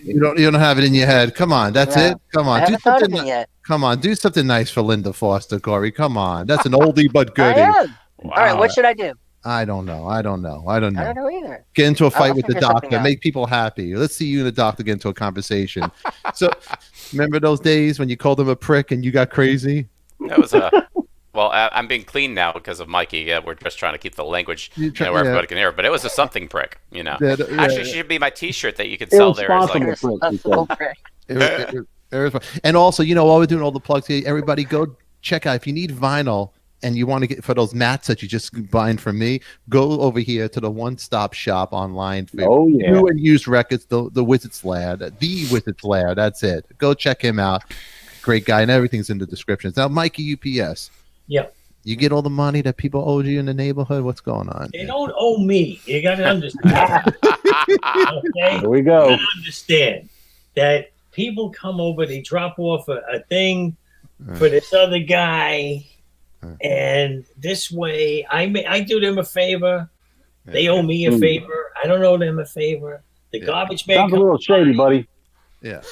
You don't have it in your head. Come on, that's Yeah. it. Come on, I haven't thought of it yet. Come on, do something nice for Linda Foster, Corey. Come on, that's an oldie but I goodie. am. All right, what should I do? I don't know. I don't know either. Get into a fight I'll with the figure something doctor. out. Make people happy. Let's see you and the doctor get into a conversation. So, remember those days when you called him a prick and you got crazy? That was well, I'm being clean now because of Mikey. Yeah, we're just trying to keep the language where everybody can hear. But it was a something prick, you know. Actually, it should be my T-shirt that you can sell there. It's like, Irresponsible prick, he said. It was fun. And also, while we're doing all the plugs here, everybody go check out if you need vinyl and you want to get for those mats that you just buying from me, go over here to the one-stop shop online for new and used records, the Wizard's Lair, the Wizard's Lair. That's it. Go check him out. Great guy, and everything's in the descriptions. Now, Mikey UPS. Yep. You get all the money that people owe you in the neighborhood. What's going on? They don't owe me. You got to understand. Okay? Here we go. You got to understand that people come over, they drop off a thing for this other guy, and this way I do them a favor. They owe me a favor. I don't owe them a favor. The garbage man Sounds a little shady, buddy. Yeah.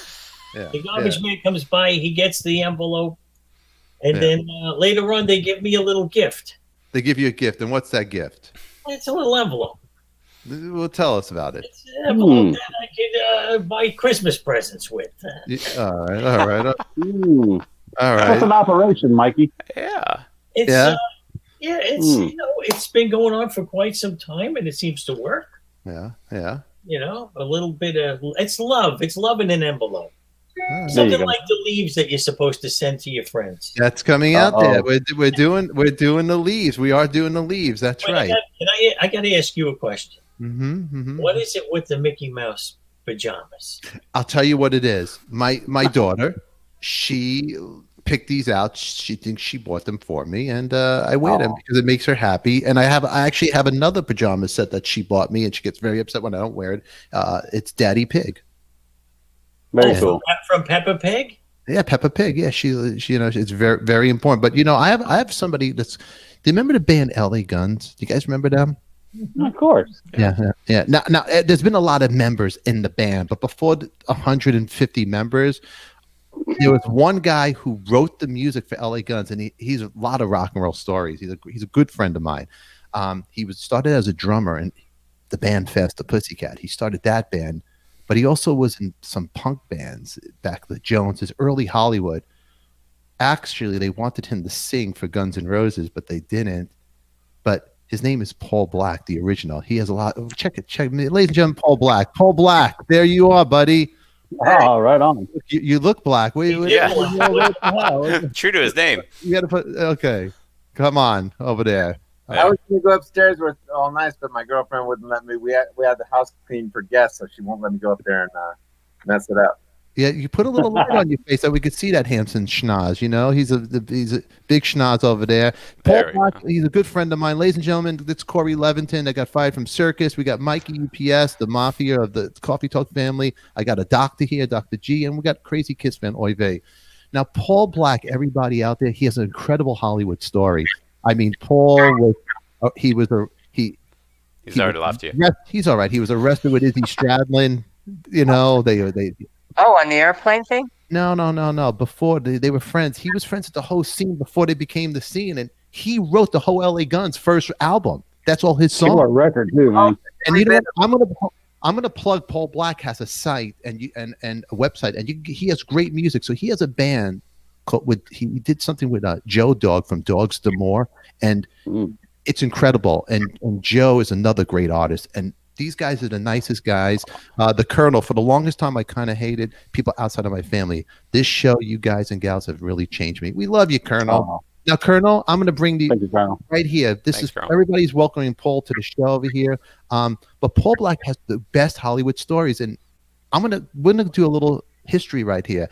The garbage man comes by, he gets the envelope, and then later on they give me a little gift. They give you a gift, and what's that gift? It's a little envelope. Well, tell us about it. It's an envelope that I could buy Christmas presents with. All right. All right. That's an operation, Mikey. yeah. It's it's been going on for quite some time, and it seems to work. Yeah. A little bit of it's love. It's love in an envelope. Oh, Something like the leaves that you're supposed to send to your friends. that's coming out there. We're doing the leaves. We are doing the leaves. That's Wait, right. I got to ask you a question. Mm-hmm. What is it with the Mickey Mouse pajamas? I'll tell you what it is. My daughter, she picked these out. She thinks she bought them for me, and I wear them because it makes her happy. And I actually have another pajama set that she bought me, and she gets very upset when I don't wear it. It's Daddy Pig. Very cool. From Peppa Pig? Yeah, Peppa Pig. Yeah, she it's very, very important. But I have somebody that's. Do you remember the band LA Guns? Do you guys remember them? Of course. Yeah. Now, there's been a lot of members in the band, but before 150 members, there was one guy who wrote the music for LA Guns, and he's a lot of rock and roll stories. He's a good friend of mine. He started as a drummer in the band Faster Pussycat. He started that band, but he also was in some punk bands back the Joneses, early Hollywood. Actually, they wanted him to sing for Guns N' Roses, but they didn't. But his name is Paul Black, the original. He has a lot. Check it, ladies and gentlemen. Paul Black. Paul Black. There you are, buddy. Oh, right on. You look black. Wait, True to his name. You got to put. Okay, come on over there. I was going to go upstairs with all nice, but my girlfriend wouldn't let me. We had the house cleaned for guests, so she won't let me go up there and mess it up. Yeah, you put a little light on your face so we could see that handsome schnoz. He's a big schnoz over there. Paul Black, he's a good friend of mine. Ladies and gentlemen, it's Corey Leventon that got fired from Circus. We got Mikey UPS, the mafia of the Coffee Talk family. I got a doctor here, Dr. G, and we got Crazy Kiss fan Oy vey. Now, Paul Black, everybody out there, he has an incredible Hollywood story. I mean, Paul was he's already left you. He's all right. He was arrested with Izzy Stradlin. They Oh, on the airplane thing? No. Before they were friends. He was friends with the whole scene before they became the scene, and he wrote the whole LA Guns first album. That's all his songs. Killer record too, man. And I'm gonna plug. Paul Black has a site and a website, and he has great music. So he has a band he did something with Joe Dog from Dogs to More, and it's incredible. And Joe is another great artist, and these guys are the nicest guys. The Colonel, for the longest time, I kind of hated people outside of my family. This show, you guys and gals have really changed me. We love you, Colonel. Oh, Now, Colonel, I'm going to bring the thank you, Colonel. right here. This Thanks, is Colonel. everybody's welcoming Paul to the show over here. But Paul Black has the best Hollywood stories, and we're gonna do a little history right here.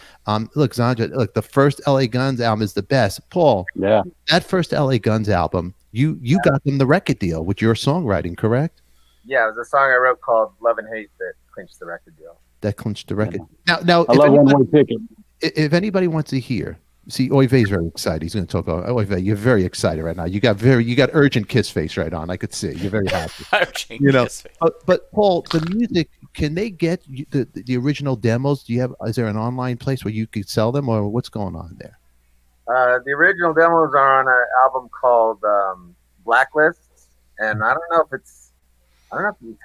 Look, Zandra, look, the first LA Guns album is the best. Paul, Yeah. that first LA Guns album, you got them the record deal with your songwriting, correct? Yeah, it was a song I wrote called "Love and Hate" that clinched the record deal. That clinched the record. Now, I love one way ticket. if anybody wants to hear, see, Oive's very excited. He's going to talk about Oive. You're very excited right now. You got urgent kiss face right on. I could see you're very happy. You know, but Paul, the music, can they get the original demos? Is there an online place where you could sell them, or what's going on there? The original demos are on an album called Blacklists, and I don't know if it's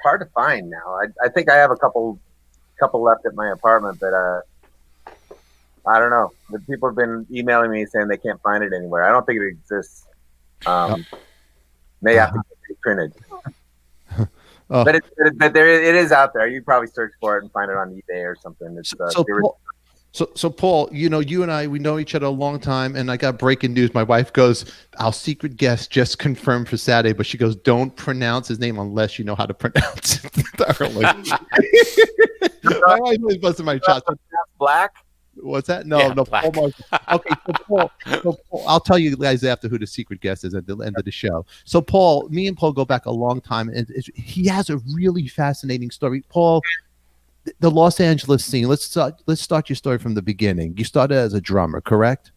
hard to find now. I think I have a couple left at my apartment, but I don't know. The people have been emailing me saying they can't find it anywhere. I don't think it exists. May have to get it printed. But it is out there. You probably search for it and find it on eBay or something. It's So Paul, you know, you and I, we know each other a long time, and I got breaking news. My wife goes, our secret guest just confirmed for Saturday, but she goes, don't pronounce his name unless you know how to pronounce it thoroughly. My wife was busting my chops. Black? What's that? No, Yeah, no. Black. Paul, okay, so Paul, I'll tell you guys after who the secret guest is at the end of the show. So Paul, me and Paul go back a long time, and he has a really fascinating story. Paul, the Los Angeles scene. Let's start your story from the beginning. You started as a drummer, correct?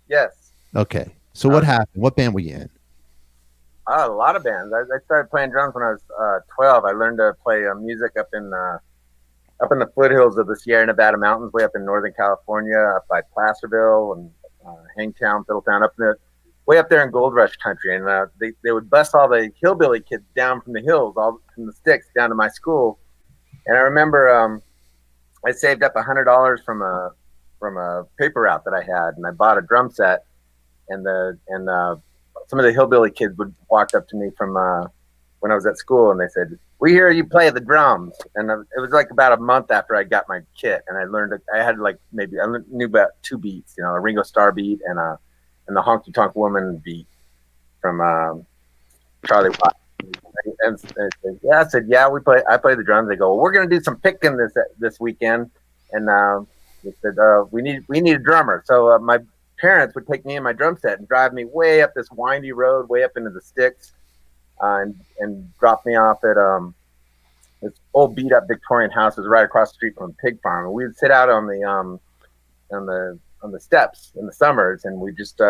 Yes. Okay. So what happened? What band were you in? A lot of bands. I started playing drums when I was 12. I learned to play music up in the foothills of the Sierra Nevada mountains, way up in Northern California, up by Placerville and Hangtown, Fiddletown, way up there in Gold Rush country. And they would bus all the hillbilly kids down from the hills, all from the sticks, down to my school. And I remember I saved up $100 from a paper route that I had, and I bought a drum set. And some of the hillbilly kids would walk up to me from when I was at school, and they said, "We hear you play the drums." And it was like about a month after I got my kit, and I learned I had I knew about 2 beats, you know, a Ringo Starr beat and the Honky Tonk Woman beat from Charlie Watts. And I said, yeah, I play the drums. They go, well, we're going to do some picking this weekend. And they said, we need a drummer. So my parents would take me and my drum set and drive me way up this windy road, way up into the sticks, and drop me off at this old beat up Victorian house. It was right across the street from a pig farm. And we would sit out on the steps in the summers, and we just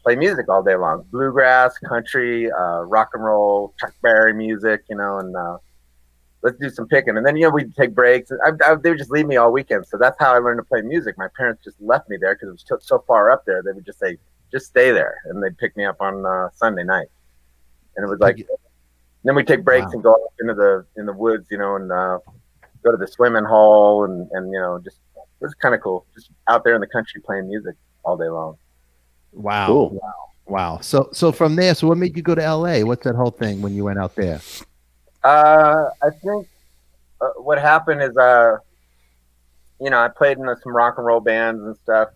play music all day long. Bluegrass, country, rock and roll, Chuck Berry music, you know, and let's do some picking. And then, you know, we'd take breaks. They would just leave me all weekend. So that's how I learned to play music. My parents just left me there because it was so far up there. They would just say, just stay there. And they'd pick me up on Sunday night. And it was like, then we'd take breaks and go up in the woods, you know, and go to the swimming hole and you know, just, it was kind of cool. Just out there in the country playing music all day long. Wow. Cool. Wow. So from there, what made you go to LA? What's that whole thing when you went out there? I think what happened is, you know, I played in some rock and roll bands and stuff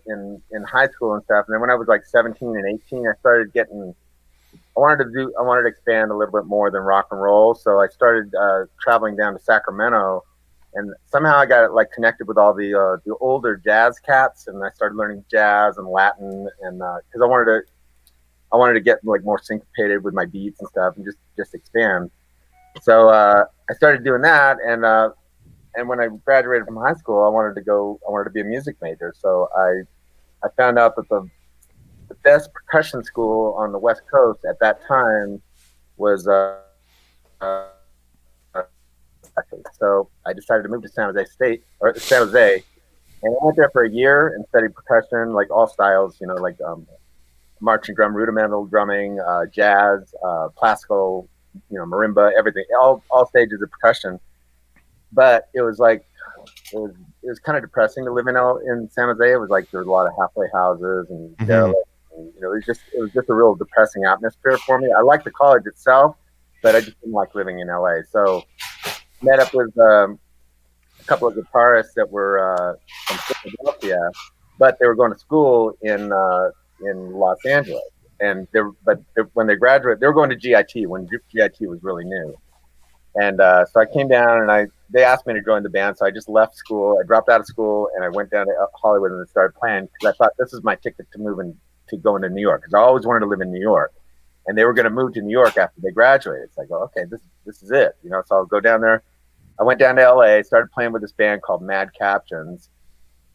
in high school and stuff. And then when I was like 17 and 18, I started I wanted to expand a little bit more than rock and roll. So I started traveling down to Sacramento. And somehow I got connected with all the older jazz cats, and I started learning jazz and Latin, and because I wanted to get more syncopated with my beats and stuff, and just expand. So I started doing that, and when I graduated from high school, I wanted to be a music major. So I found out that the best percussion school on the West Coast at that time was. So I decided to move to San Jose, and I went there for a year and studied percussion, like all styles, you know, like marching drum, rudimental drumming, jazz, classical, you know, marimba, everything, all stages of percussion. But it was kind of depressing to live in San Jose. It was like there was a lot of halfway houses and you know, it was just a real depressing atmosphere for me. I liked the college itself, but I just didn't like living in LA. So met up with a couple of guitarists that were from Philadelphia, but they were going to school in Los Angeles. And when they graduated, they were going to GIT when GIT was really new. And so I came down and they asked me to join the band. So I just left school. I dropped out of school and I went down to Hollywood and started playing because I thought this is my ticket to moving to going to New York, because I always wanted to live in New York. And they were going to move to New York after they graduated. It's like, oh, okay, this is it. You know, so I'll go down there. I went down to LA, started playing with this band called Mad Captions.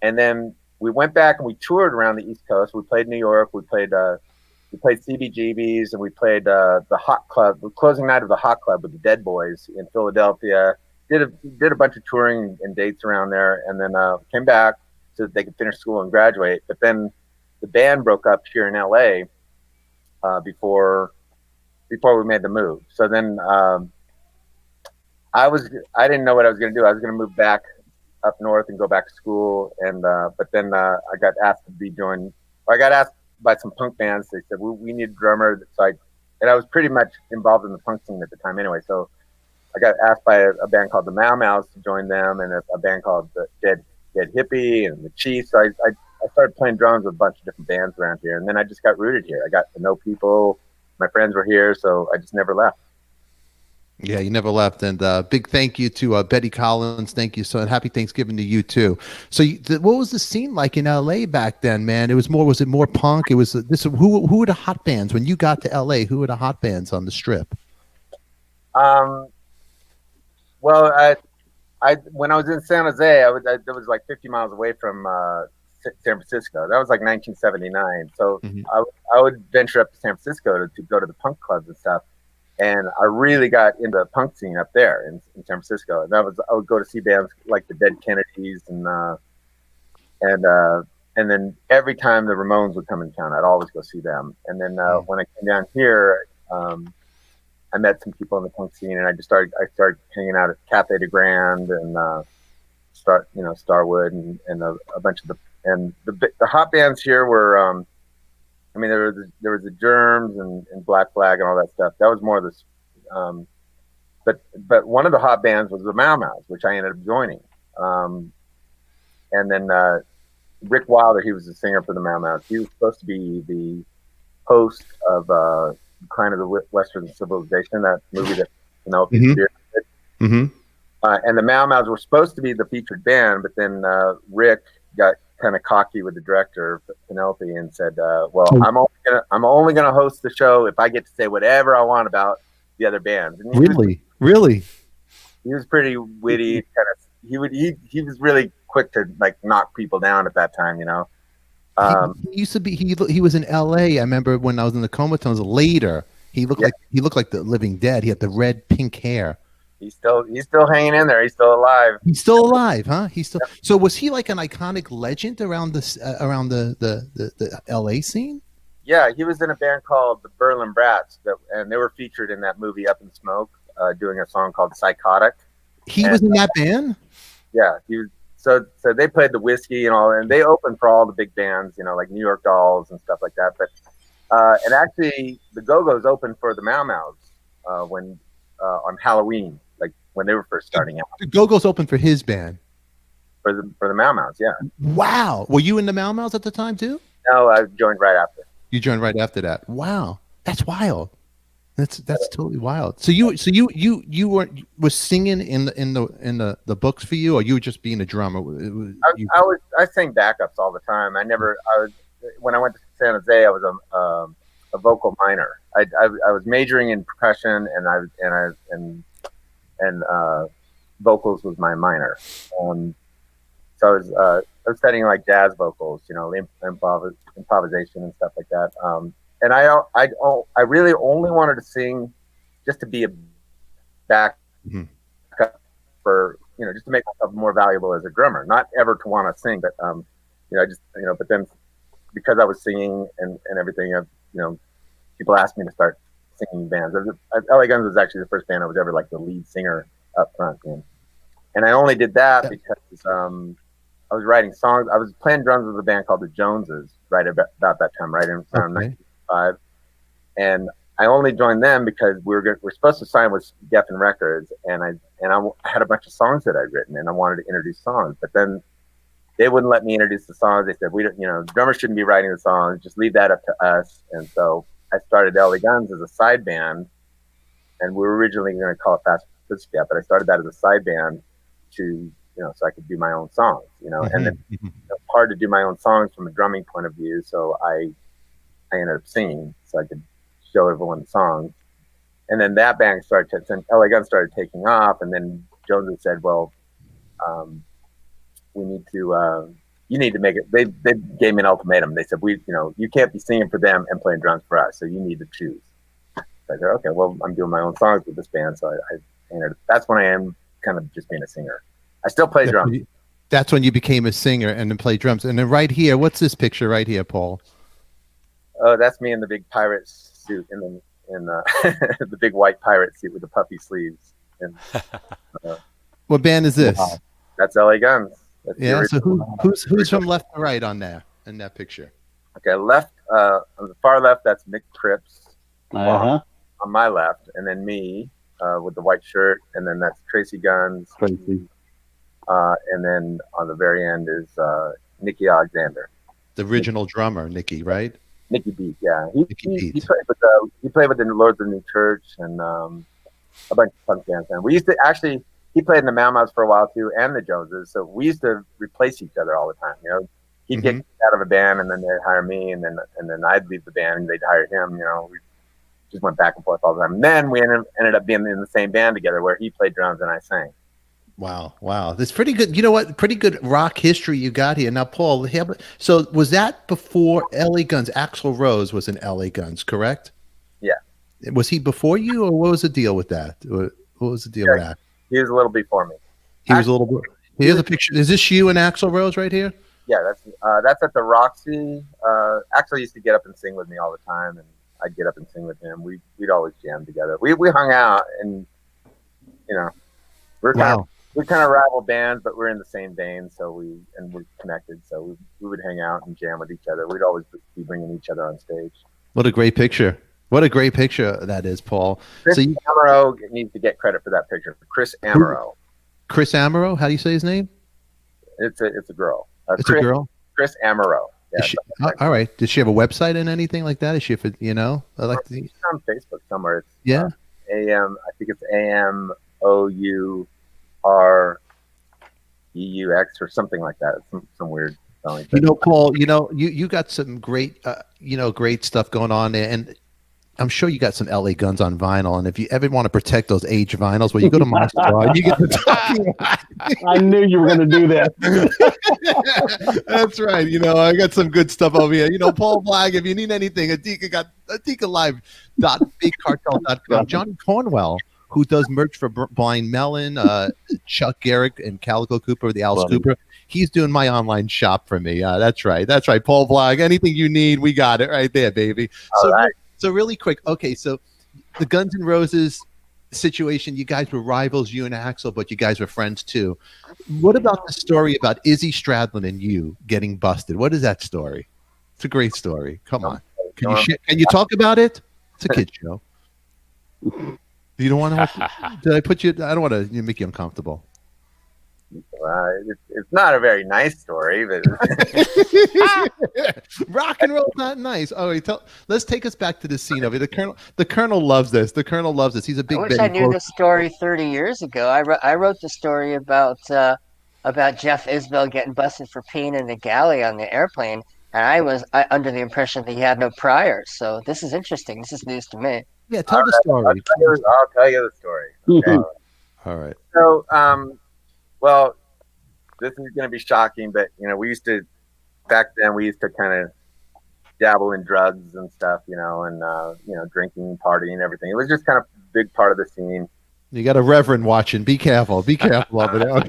And then we went back and we toured around the East Coast. We played New York. We played CBGB's, and we played the Hot Club, the closing night of the Hot Club with the Dead Boys in Philadelphia. Did a bunch of touring and dates around there, and then came back so that they could finish school and graduate. But then the band broke up here in LA before we made the move. So then I didn't know what I was going to do. I was going to move back up north and go back to school, and but then I got asked by some punk bands. They said we need a drummer. So I was pretty much involved in the punk scene at the time anyway. So I got asked by a band called the Mau Mau's to join them, and a band called the Dead Hippie and the Chiefs. So I started playing drums with a bunch of different bands around here, and then I just got rooted here. I got to know people. My friends were here, so I just never left. Yeah, you never left. And big thank you to Betty Collins. Thank you. So, and happy Thanksgiving to you too. So what was the scene like in LA back then, man? Was it more punk? It was who were the hot bands when you got to LA? Who were the hot bands on the Strip? Well, I when I was in San Jose, I was like 50 miles away from San Francisco. That was like 1979. So I would venture up to San Francisco to go to the punk clubs and stuff. And I really got into the punk scene up there in San Francisco. And I would go to see bands like the Dead Kennedys and then every time the Ramones would come in town, I'd always go see them. And then when I came down here, I met some people in the punk scene, and I started hanging out at Cafe de Grand and Starwood and a bunch of the hot bands here were. I mean, there was the Germs and Black Flag and all that stuff. That was more of this. But one of the hot bands was the Mau Mau's, which I ended up joining. And then Rick Wilder, he was the singer for the Mau Mau's. He was supposed to be the host of Decline of the Western Civilization, that movie that Penelope did. And the Mau Mau's were supposed to be the featured band, but then Rick got kind of cocky with the director Penelope and said, I'm only gonna host the show if I get to say whatever I want about the other bands. And Really he was pretty witty, he was really quick to like knock people down at that time, he used to be he was in LA. I remember when I was in the Comatones later, he looked like the Living Dead. He had the red pink hair. He's still hanging in there. He's still alive. He's still alive, huh? So was he like an iconic legend around the LA scene? Yeah, he was in a band called the Berlin Brats, and they were featured in that movie Up in Smoke, doing a song called Psychotic. He was in that band? Yeah, he was. So they played the Whiskey and all, and they opened for all the big bands, like New York Dolls and stuff like that. But and actually, the Go-Go's opened for the Mau Mau's when on Halloween, like when they were first starting out. The Go-Go's open for his band. For the Mau Mau's, yeah. Wow. Were you in the Mau Mau's at the time too? No, I joined right after. You joined right after that. Wow. That's wild. That's totally wild. So you were singing in the books for you, or you were just being a drummer? I sang backups all the time. When I went to San Jose, I was a vocal minor. I was majoring in percussion, and vocals was my minor. So I was studying like jazz vocals, improvisation and stuff like that. And I really only wanted to sing just to be a backup for, just to make myself more valuable as a drummer, not ever to want to sing, but but then because I was singing and everything, people asked me to start singing bands. LA Guns was actually the first band I was ever like the lead singer up front in. And I only did that because I was writing songs. I was playing drums with a band called the Joneses right about that time, right in around 1995. And I only joined them because we're supposed to sign with Geffen Records, and I had a bunch of songs that I'd written, and I wanted to introduce songs, but then they wouldn't let me introduce the songs. They said, we don't, drummers shouldn't be writing the songs. Just leave that up to us. And so I started LA Guns as a side band, and we were originally going to call it Fast Footstep, but I started that as a side band to, so I could do my own songs, and then it's hard to do my own songs from a drumming point of view. So I ended up singing so I could show everyone the songs. And then that band LA Guns started taking off. And then Jonesy said, well, we need to, you need to make it. They gave me an ultimatum. They said, you can't be singing for them and playing drums for us. So you need to choose. So I said, okay, well, I'm doing my own songs with this band. So that's when I am kind of just being a singer. I still play drums. That's when you became a singer and then play drums. And then right here, what's this picture right here, Paul? Oh, that's me in the big pirate suit in the big white pirate suit with the puffy sleeves. And, what band is this? That's LA Guns. Yeah. So who's from left to right on there in that picture? Okay, left on the far left, that's Mick Cripps. Uh-huh. On my left, and then me with the white shirt, and then that's Tracy Guns. Tracy. And then on the very end is Nicky Alexander, the original drummer, Nicky, right? Nicky Beat, yeah. He played with the Lords of New Church and a bunch of punk bands. And we used to actually. He played in the Mau Mau's for a while too, and the Joneses. So we used to replace each other all the time. He'd get out of a band, and then they'd hire me, and then I'd leave the band, and they'd hire him. We just went back and forth all the time. And then we ended up being in the same band together, where he played drums and I sang. Wow. That's pretty good. You know what? Pretty good rock history you got here. Now, Paul, so was that before LA Guns? Axl Rose was in LA Guns, correct? Yeah. Was he before you, or what was the deal with that? What was the deal with that? He was a little before me. He was a little bit. Here's a picture. Is this you and Axl Rose right here? Yeah, that's at the Roxy. Axl used to get up and sing with me all the time, and I'd get up and sing with him. We'd always jam together. We hung out, and we're kind of rival bands, but we're in the same vein. So we're connected. So we would hang out and jam with each other. We'd always be bringing each other on stage. What a great picture! What a great picture that is, Paul. Chris Amaro needs to get credit for that picture. Chris Amaro. Chris Amaro? How do you say his name? It's a girl. It's a girl? Chris Amaro. Yeah, all right. Does she have a website and anything like that? Is she, she's on Facebook somewhere. It's, yeah. I think it's AMOUREUX or something like that. It's some weird spelling. Paul, you got some great, great stuff going on there. And I'm sure you got some LA Guns on vinyl, and if you ever want to protect those aged vinyls, well, you go to my store and you get the talking. I knew you were going to do that. That's right. I got some good stuff over here. Paul Blagg, if you need anything, ADIKA got ADIKALive.bigcartel.com. Johnny Cornwell, who does merch for Blind Melon, Chuck Garrick, and Calico Cooper, the Alice Cooper. He's doing my online shop for me. That's right. Paul Blagg, anything you need, we got it right there, baby. All right. So really quick, okay, so the Guns N' Roses situation, you guys were rivals, you and Axl, but you guys were friends too. What about the story about Izzy Stradlin and you getting busted? What is that story? It's a great story. Come on. Can you talk about it? It's a kid show. You don't want to? Did I put you? I don't want to make you uncomfortable. It's not a very nice story, but rock and roll's not nice. Oh, let's take us back to the scene of it. The Colonel loves this. The Colonel loves this. He's a big. I wish I knew this story 30 years ago. I wrote the story about Jeff Isbell getting busted for peeing in the galley on the airplane, and I was under the impression that he had no priors. So this is interesting. This is news to me. Yeah, tell the story. I'll tell you the story. Okay. All right. So, well, this is going to be shocking, but back then we used to kind of dabble in drugs and stuff, and drinking, partying, everything. It was just kind of a big part of the scene. You got a reverend watching. Be careful. Be careful over there. I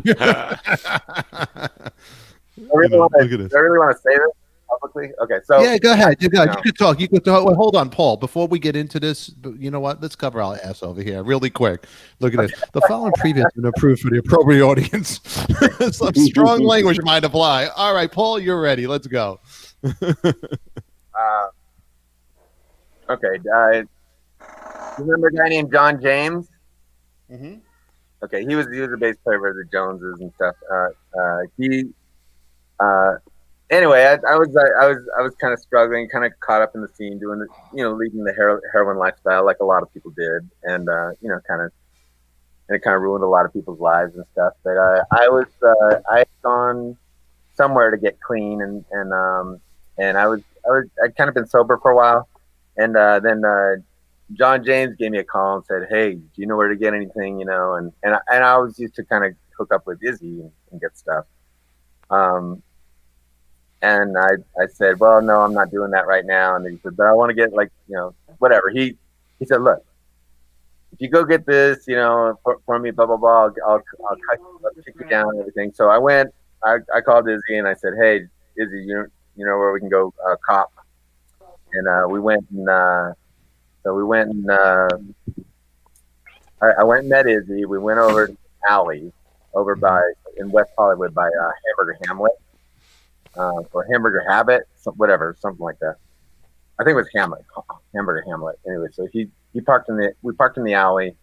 really want to say this publicly. Okay, so yeah, go ahead. You could talk. You could talk. Well, hold on, Paul. Before we get into this, you know what? Let's cover our ass over here really quick. Look at this. The following preview has been approved for the appropriate audience. Some strong language might apply. All right, Paul, you're ready. Let's go. Okay. You remember a guy named John James? Mm-hmm. Okay, he was a bass player for the Joneses and stuff. Anyway, I was kind of struggling, kind of caught up in the scene, doing leading the heroin lifestyle like a lot of people did, and it kind of ruined a lot of people's lives and stuff. But I had gone somewhere to get clean, and I'd kind of been sober for a while, and then John James gave me a call and said, "Hey, do you know where to get anything?" And I always used to kind of hook up with Izzy and get stuff. And I said, "Well, no, I'm not doing that right now." And he said, "But I want to get whatever." He said, "Look, if you go get this, for me, blah blah blah, I'll kick you down and everything." So I went. I called Izzy and I said, "Hey, Izzy, you know where we can go cop?" And we went and I went and met Izzy. We went over to the alley over in West Hollywood by Hamburger Hamlet. Or Hamburger Habit, something like that. I think it was Hamburger Hamlet. Anyway, so we parked in the alley,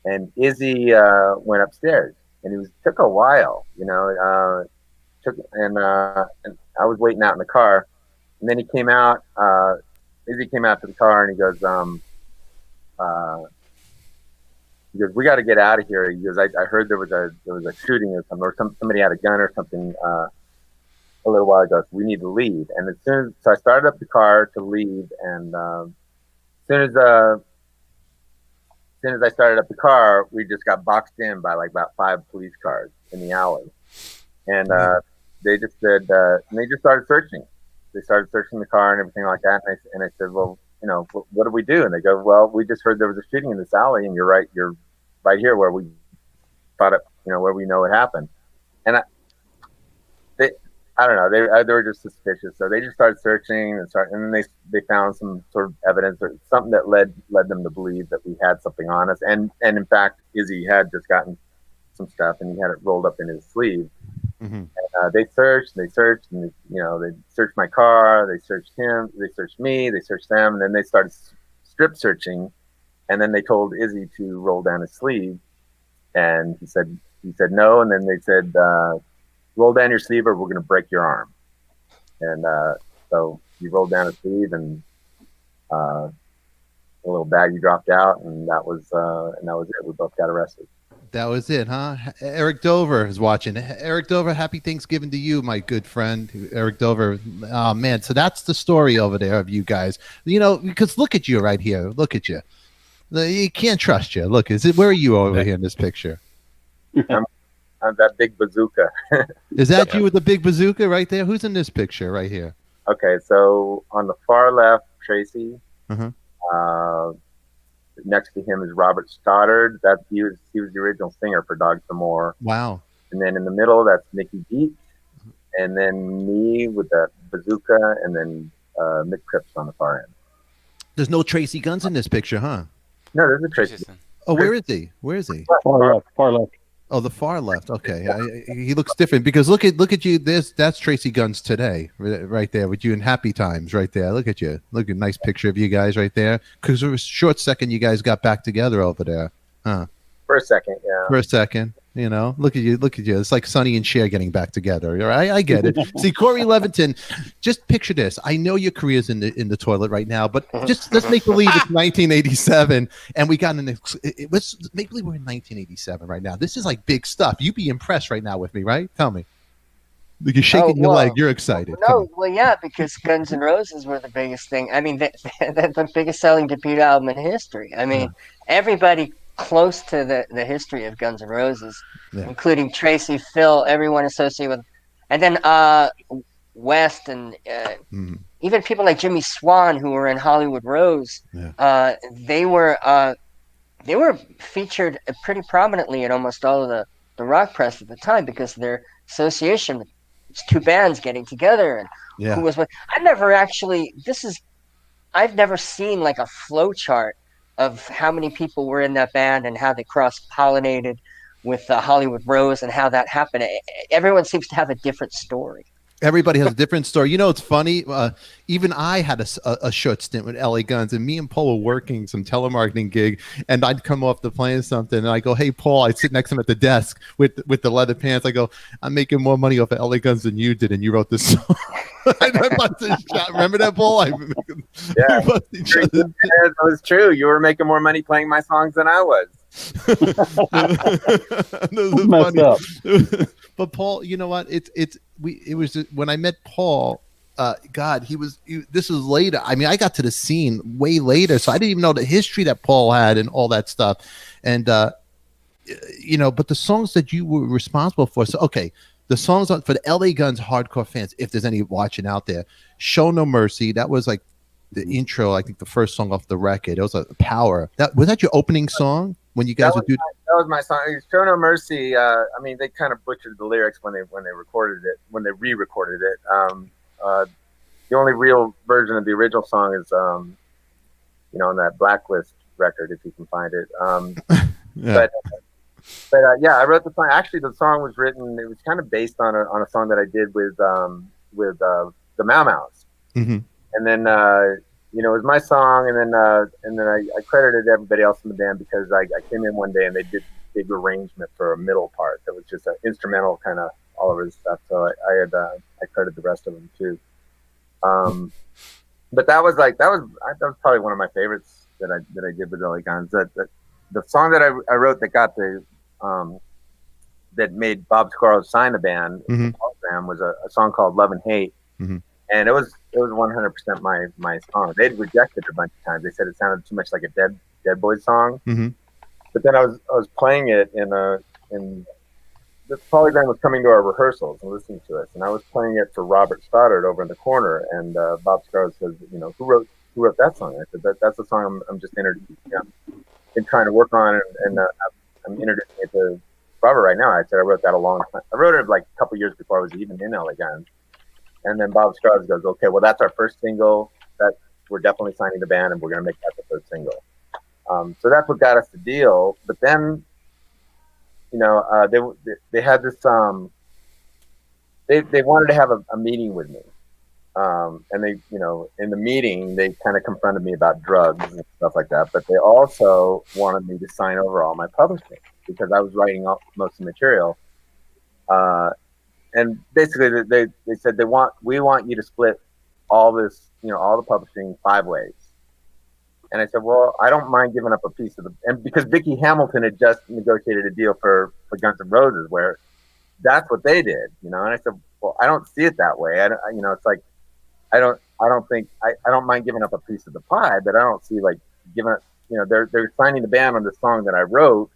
and Izzy went upstairs, and took a while, and I was waiting out in the car, and then he came out. Izzy came out to the car, and he goes, "We got to get out of here." He goes, "I heard there was a shooting or something, or somebody had a gun or something." A little while ago, so we need to leave. And so I started up the car to leave, and as soon as I started up the car, we just got boxed in by about 5 police cars in the alley, and they just said, and they just started searching. They started searching the car and everything like that. And I said, "Well, what do we do?" And they go, "Well, we just heard there was a shooting in this alley, and you're right here where we thought it, where we know it happened." And I don't know. They were just suspicious, so they just started searching and then they found some sort of evidence or something that led them to believe that we had something on us. And in fact, Izzy had just gotten some stuff and he had it rolled up in his sleeve. Mm-hmm. And they searched, and they searched my car, they searched him, they searched me, they searched them, and then they started strip searching. And then they told Izzy to roll down his sleeve, and he said no. And then they said, "Roll down your sleeve or we're going to break your arm." And so he rolled down his sleeve, and a little baggie dropped out, and that was it. We both got arrested. That was it, huh? Eric Dover is watching. Eric Dover, happy Thanksgiving to you, my good friend. Eric Dover. Oh, man. So that's the story over there of you guys. Because look at you right here. Look at you. You can't trust you. Look, where are you over here in this picture? That big bazooka. Is that you with the big bazooka right there? Who's in this picture right here? Okay, so on the far left, Tracy. Uh-huh. Next to him is Robert Stoddard. He was the original singer for Dogs No More. Wow. And then in the middle, that's Mickey Beat. And then me with the bazooka, and then Mick Cripps on the far end. There's no Tracy Guns in this picture, huh? No, there's a Tracy. Oh, where is he? Where is he? Far left. Oh, the far left. Okay, he looks different because look at you. That's Tracy Guns today, right there with you in Happy Times, right there. Look at you. Look at a nice picture of you guys right there. Because for a short second, you guys got back together over there, huh? For a second, yeah. For a second, look at you. It's like Sonny and Cher getting back together. Right? I get it. See, Corey Leviton, just picture this. I know your career's in the toilet right now, but just let's make believe it's 1987, and we got let's make believe we're in 1987 right now. This is like big stuff. You'd be impressed right now with me, right? Tell me. You're shaking your leg. You're excited. Yeah, because Guns N' Roses were the biggest thing. I mean, the biggest selling debut album in history. I mean, everybody close to the history of Guns N' Roses, including Tracy, Phil, everyone associated with, and then West, and even people like Jimmy Swan, who were in Hollywood Rose. They were featured pretty prominently in almost all of the rock press at the time because of their association with two bands getting together and who was what. I've never seen like a flow chart of how many people were in that band and how they cross-pollinated with Hollywood Rose and how that happened. Everyone seems to have a different story. Everybody has a different story. You know, it's funny. Even I had a short stint with LA Guns, and me and Paul were working some telemarketing gig, and I'd come off the playing something, and I go, "Hey, Paul," I sit next to him at the desk with the leather pants. I go, "I'm making more money off of LA Guns than you did, and you wrote this song." Remember that, Paul? Yeah, that was true. You were making more money playing my songs than I was. Messed up. But Paul, you know what? It was when I met Paul. God, this was later. I mean, I got to the scene way later, so I didn't even know the history that Paul had and all that stuff. And you know, but the songs that you were responsible for. So okay, the songs for the LA Guns hardcore fans, if there's any watching out there, "Show No Mercy." That was like the intro. I think the first song off the record. It was a power. Was that your opening song when you guys would do? That was my song. "Show No Mercy." I mean, they kind of butchered the lyrics when they recorded it, when they re-recorded it. The only real version of the original song is, you know, on that Blacklist record, if you can find it. Yeah. But yeah, I wrote the song. Actually, the song was written. It was kind of based on a song that I did with the Mau Mau's. Mm-hmm. And then you know, it was my song, and then I credited everybody else in the band because I came in one day and they did a big arrangement for a middle part that was just an instrumental kind of all over the stuff. So I credited the rest of them too. But that was probably one of my favorites that I did with LA Guns. The song that I wrote that got that made Bob Squirrel sign the band program was a song called "Love and Hate." Mm-hmm. And it was 100% my song. They'd rejected it a bunch of times. They said it sounded too much like a Dead Boys song. Mm-hmm. But then I was playing it in the Polygram was coming to our rehearsals and listening to us, and I was playing it for Robert Stoddard over in the corner. And Bob Scarlett says, "You know, who wrote that song?" I said, "That's the song I'm just been trying to work on, and I'm introducing it to Robert right now." I said, "I wrote that a long time. I wrote it like a couple years before I was even in LA Guns." And then Bob Scarlett goes, "Okay, well, that's our first single. We're definitely signing the band, and we're going to make that the first single." So that's what got us the deal. But then, you know, they had this. They wanted to have a meeting with me, and they, you know, in the meeting they kind of confronted me about drugs and stuff like that. But they also wanted me to sign over all my publishing because I was writing most of the material. And basically, they said we want you to split all this, you know, all the publishing 5 ways. And I said, well, I don't mind giving up a piece of and because Vicky Hamilton had just negotiated a deal for Guns N' Roses where that's what they did, you know. And I said, well, I don't see it that way. You know, it's like I don't mind giving up a piece of the pie, but I don't see like giving up. You know, they're signing the band on the song that I wrote,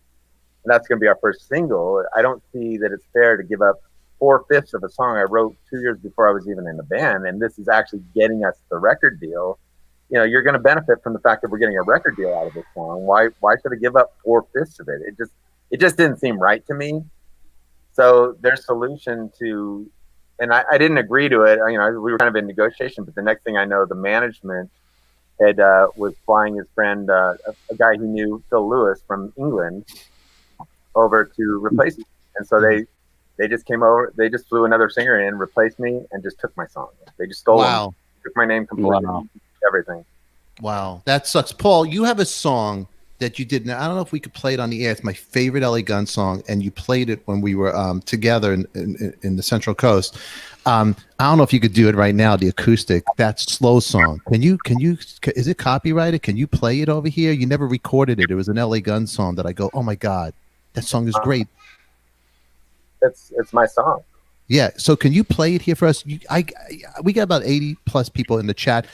and that's going to be our first single. I don't see that it's fair to give up 4/5 of a song I wrote 2 years before I was even in the band, and this is actually getting us the record deal. You know, you're going to benefit from the fact that we're getting a record deal out of this song. Why should I give up 4/5 of it? It just didn't seem right to me. So their solution to, and I didn't agree to it. You know, we were kind of in negotiation, but the next thing I know, the management had was flying his friend, a guy he knew, Phil Lewis from England, over to replace me, and so they just came over. They just flew another singer in, replaced me, and just took my song. They just stole them, took my name completely, everything. Wow, that sucks. Paul, you have a song that you did. Now, I don't know if we could play it on the air. It's my favorite LA Gun song, and you played it when we were together in the Central Coast. I don't know if you could do it right now, the acoustic, that slow song. Can you, is it copyrighted? Can you play it over here? You never recorded it. It was an LA Gun song that I go, oh my God, that song is great. It's my song. Yeah. So can you play it here for us? We got about 80 plus people in the chat.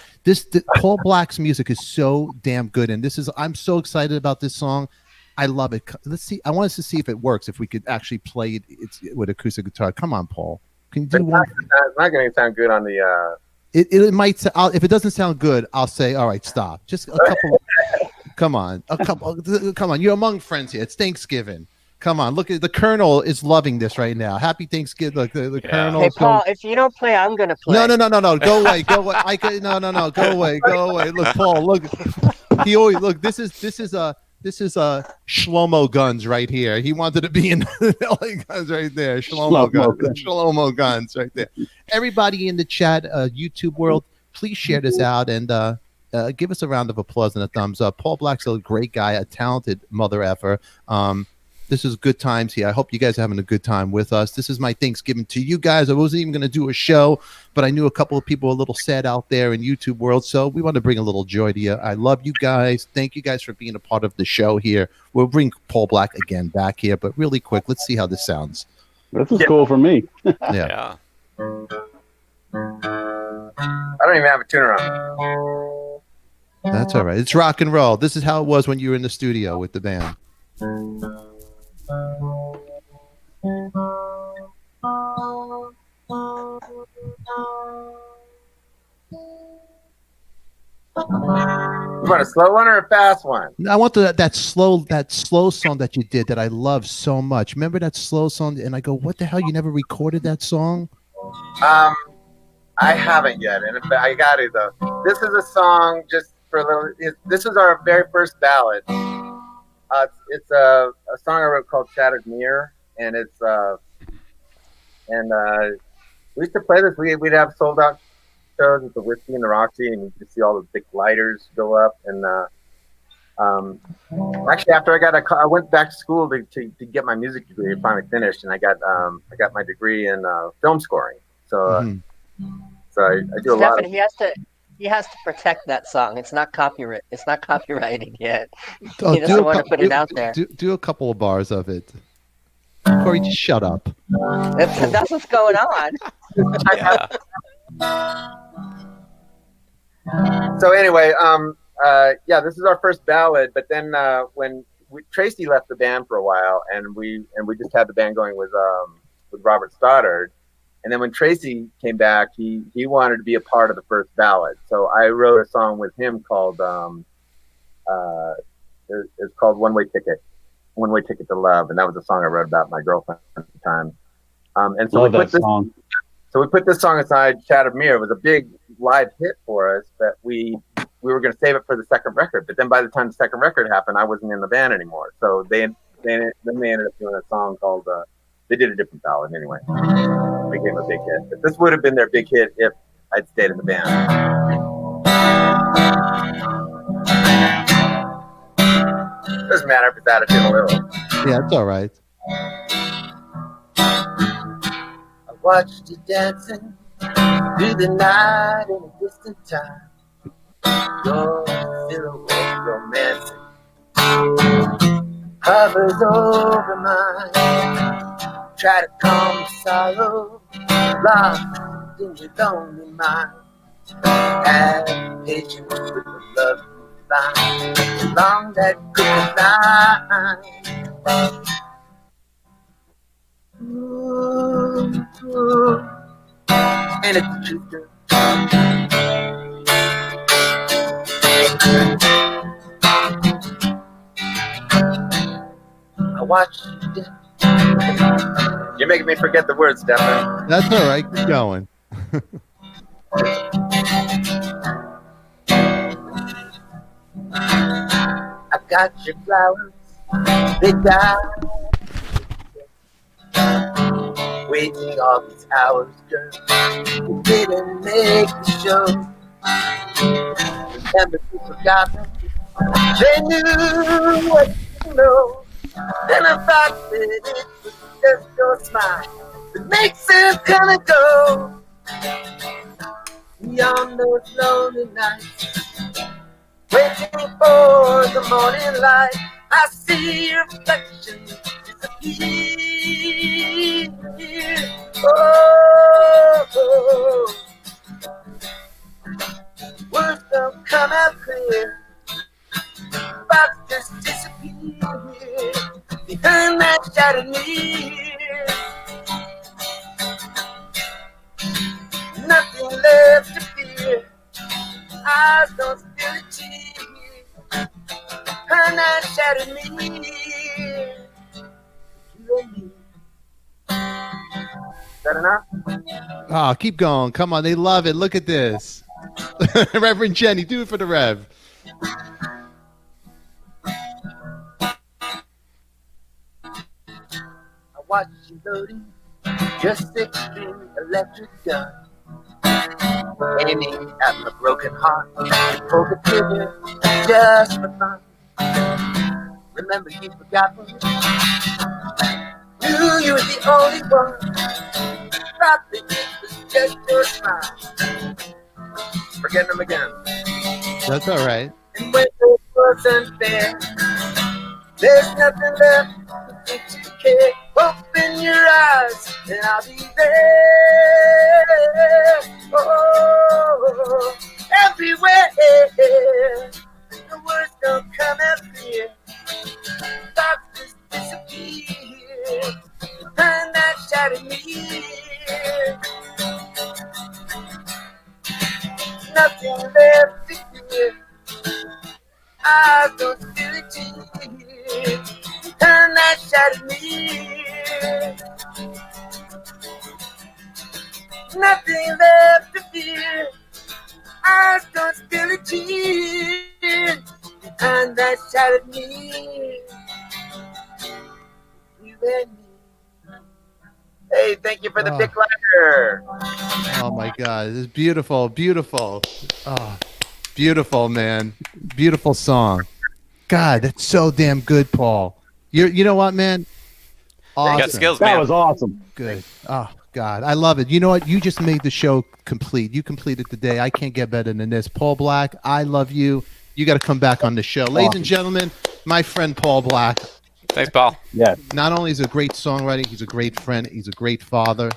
Paul Black's music is so damn good. And I'm so excited about this song. I love it. Let's see. I want us to see if it works, if we could actually play it with acoustic guitar. Come on, Paul. Can you do one? It's not going to sound good on the. It might. If it doesn't sound good, I'll say, all right, stop. Just a couple. Come on. Come on. You're among friends here. It's Thanksgiving. Come on, look at the Colonel is loving this right now. Happy Thanksgiving, look, the Colonel. Hey Paul, if you don't play, I'm gonna play. No, go away, go away. No, go away. Look, Paul, look. He always look. This is This is Shlomo Guns right here. He wanted to be in LA Guns right there. Shlomo Guns. Shlomo Guns right there. Everybody in the chat, YouTube world, please share this out and give us a round of applause and a thumbs up. Paul Black's a great guy, a talented mother effer. This is good times here. I hope you guys are having a good time with us. This is my Thanksgiving to you guys. I wasn't even going to do a show, but I knew a couple of people were a little sad out there in YouTube world, so we want to bring a little joy to you. I love you guys. Thank you guys for being a part of the show here. We'll bring Paul Black again back here, but really quick, let's see how this sounds. This is cool for me. Yeah. I don't even have a tuner on. That's all right. It's rock and roll. This is how it was when you were in the studio with the band. You want a slow one or a fast one? I want that slow song that you did that I love so much. Remember that slow song? And I go, what the hell? You never recorded that song? I haven't yet, and I got to though. This is a song just for a little. This is our very first ballad. It's a song I wrote called "Shattered Mirror," and it's we used to play this. We'd have sold out shows at the Whiskey and the Roxy, and you could see all the big lighters go up. And actually, after I went back to school to get my music degree. I finally finished, and I got my degree in film scoring. So so I do a lot. Stefan, he has to protect that song. It's not copyright. It's not copyrighted yet. He doesn't want to put it out there. Do a couple of bars of it. Corey, just shut up. That's what's going on. So anyway, this is our first ballad. But then when Tracy left the band for a while, and we just had the band going with Robert Stoddard. And then when Tracy came back, he wanted to be a part of the first ballad. So I wrote a song with him called it's called One Way Ticket to Love, and that was a song I wrote about my girlfriend at the time. And so we put this song aside. Shattered Mirror was a big live hit for us, but we were going to save it for the second record. But then by the time the second record happened, I wasn't in the band anymore. So they ended up doing a song called. They did a different ballad anyway. It became a big hit. But this would have been their big hit if I'd stayed in the band. Doesn't matter if it's out of tune a little. Yeah, it's all right. I watched you dancing through the night in a distant time. Your silhouette romancing hovers over mine. Try to calm the sorrow, lost in your lonely mind. Have patience with the love you find along that crooked line. Ooh, and it's the truth, girl. I watched you dance. You're making me forget the words, Stefan. That's all right. Keep going. I got your flowers, they died. Waiting all these hours, girl. You didn't make the show. Remember, you forgot me. They knew what you know. Then I thought that it was just your smile that makes them come and go. Beyond those lonely nights, waiting for the morning light, I see your reflection disappear. Oh, words don't come out clear, but just disappear behind that shattered mirror. Nothing left to fear. Eyes don't spill a tear. Behind that shattered mirror. You and me. Is that enough? Oh, keep going. Come on. They love it. Look at this. Reverend Jenny, do it for the Rev. watch you loading your 6-string electric gun. Aiming at the broken heart, you pull the trigger just for fun. Remember you forgot one. Knew you were the only one. Thought that it was just your smile. Forgetting them again. That's all right. And when it wasn't there, there's nothing left to think you care. Open your eyes and I'll be there. Oh, everywhere. The words don't come as clear. Thoughts just disappear. Turn that shattered me. Nothing left to fear. I don't feel it here. Turn that shattered me. Nothing left to fear. I don't feel it here. Turn that shattered me. You and me. Hey, thank you for the big letter. Oh my God, this is beautiful, beautiful. Oh, beautiful, man. Beautiful song. God, that's so damn good, Paul. You know what, man? Awesome. You got skills, That man. was awesome. Good. Oh God, I love it. You know what? You just made the show complete. You completed the day. I can't get better than this. Paul Black, I love you. You got to come back on the show, ladies and gentlemen. My friend Paul Black. Thanks, Paul. Yes. Not only is he a great songwriter, he's a great friend. He's a great father.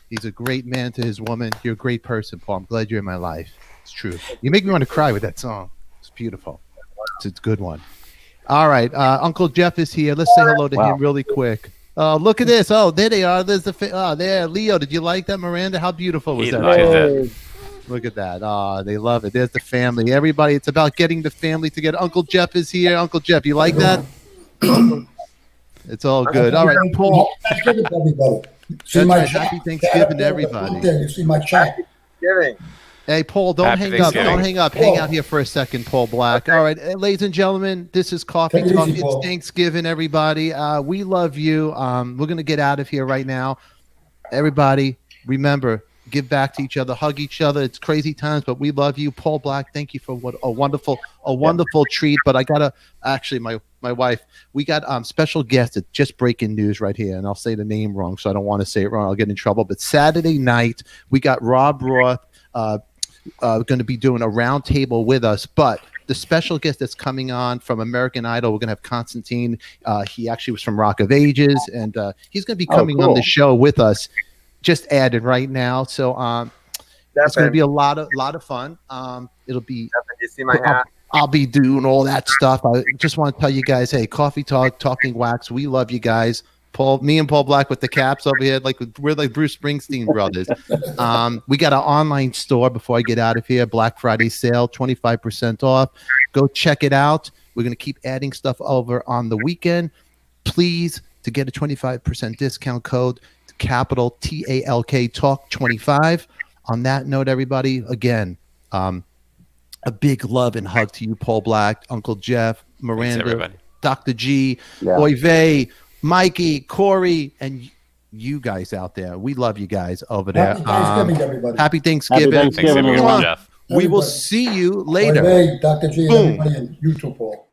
He's a great man to his woman. You're a great person, Paul. I'm glad you're in my life. It's true. You make me want to cry with that song. It's beautiful. It's a good one. All right. Uncle Jeff is here. Let's say hello to him really quick. Oh, look at this. Oh, there they are. There's the there. Leo, did you like that, Miranda? How beautiful was He that? loved it. Look at that. Oh, they love it. There's the family. Everybody, it's about getting the family together. Uncle Jeff is here. Uncle Jeff, you like that? It's all good. All right, Paul. Thanksgiving to everybody. See That's my right. chat. Happy Thanksgiving to everybody. There, you see my chat. Giving. Hey, Paul, don't Happy hang up. Thanksgiving. Don't hang up. Hang out here for a second, Paul Black. All right, ladies and gentlemen, this is Coffee Take it Talk. easy, It's Paul. Thanksgiving, everybody. We love you. We're going to get out of here right now. Everybody, remember, give back to each other, hug each other. It's crazy times, but we love you. Paul Black, thank you for what a wonderful treat. But I got to, actually, my wife, we got special guests. It's just breaking news right here, and I'll say the name wrong, so I don't want to say it wrong. I'll get in trouble. But Saturday night, we got Rob Roth going to be doing a round table with us, but the special guest that's coming on from American Idol, we're going to have Constantine. He actually was from Rock of Ages, and he's going to be coming on the show with us. Just added right now, so it's going to be a lot of fun. It'll be. You see my hat? I'll be doing all that stuff. I just want to tell you guys, hey, Coffee Talk, Talking Wax, we love you guys. Paul, me and Paul Black with the caps over here, like we're like Bruce Springsteen brothers. We got an online store before I get out of here. Black Friday sale, 25% off. Go check it out. We're going to keep adding stuff over on the weekend. Please, to get a 25% discount code, capital TALK Talk 25. On that note, everybody, again, a big love and hug to you, Paul Black, Uncle Jeff, Miranda, Dr. G, Oy Vey, Mikey, Corey, and you guys out there. We love you guys over there. Happy Thanksgiving, everybody. Happy Thanksgiving. Happy Thanksgiving, Mwah. everyone. We will see you later. Hey, Dr. G, and Boom. everybody, and you too, Paul.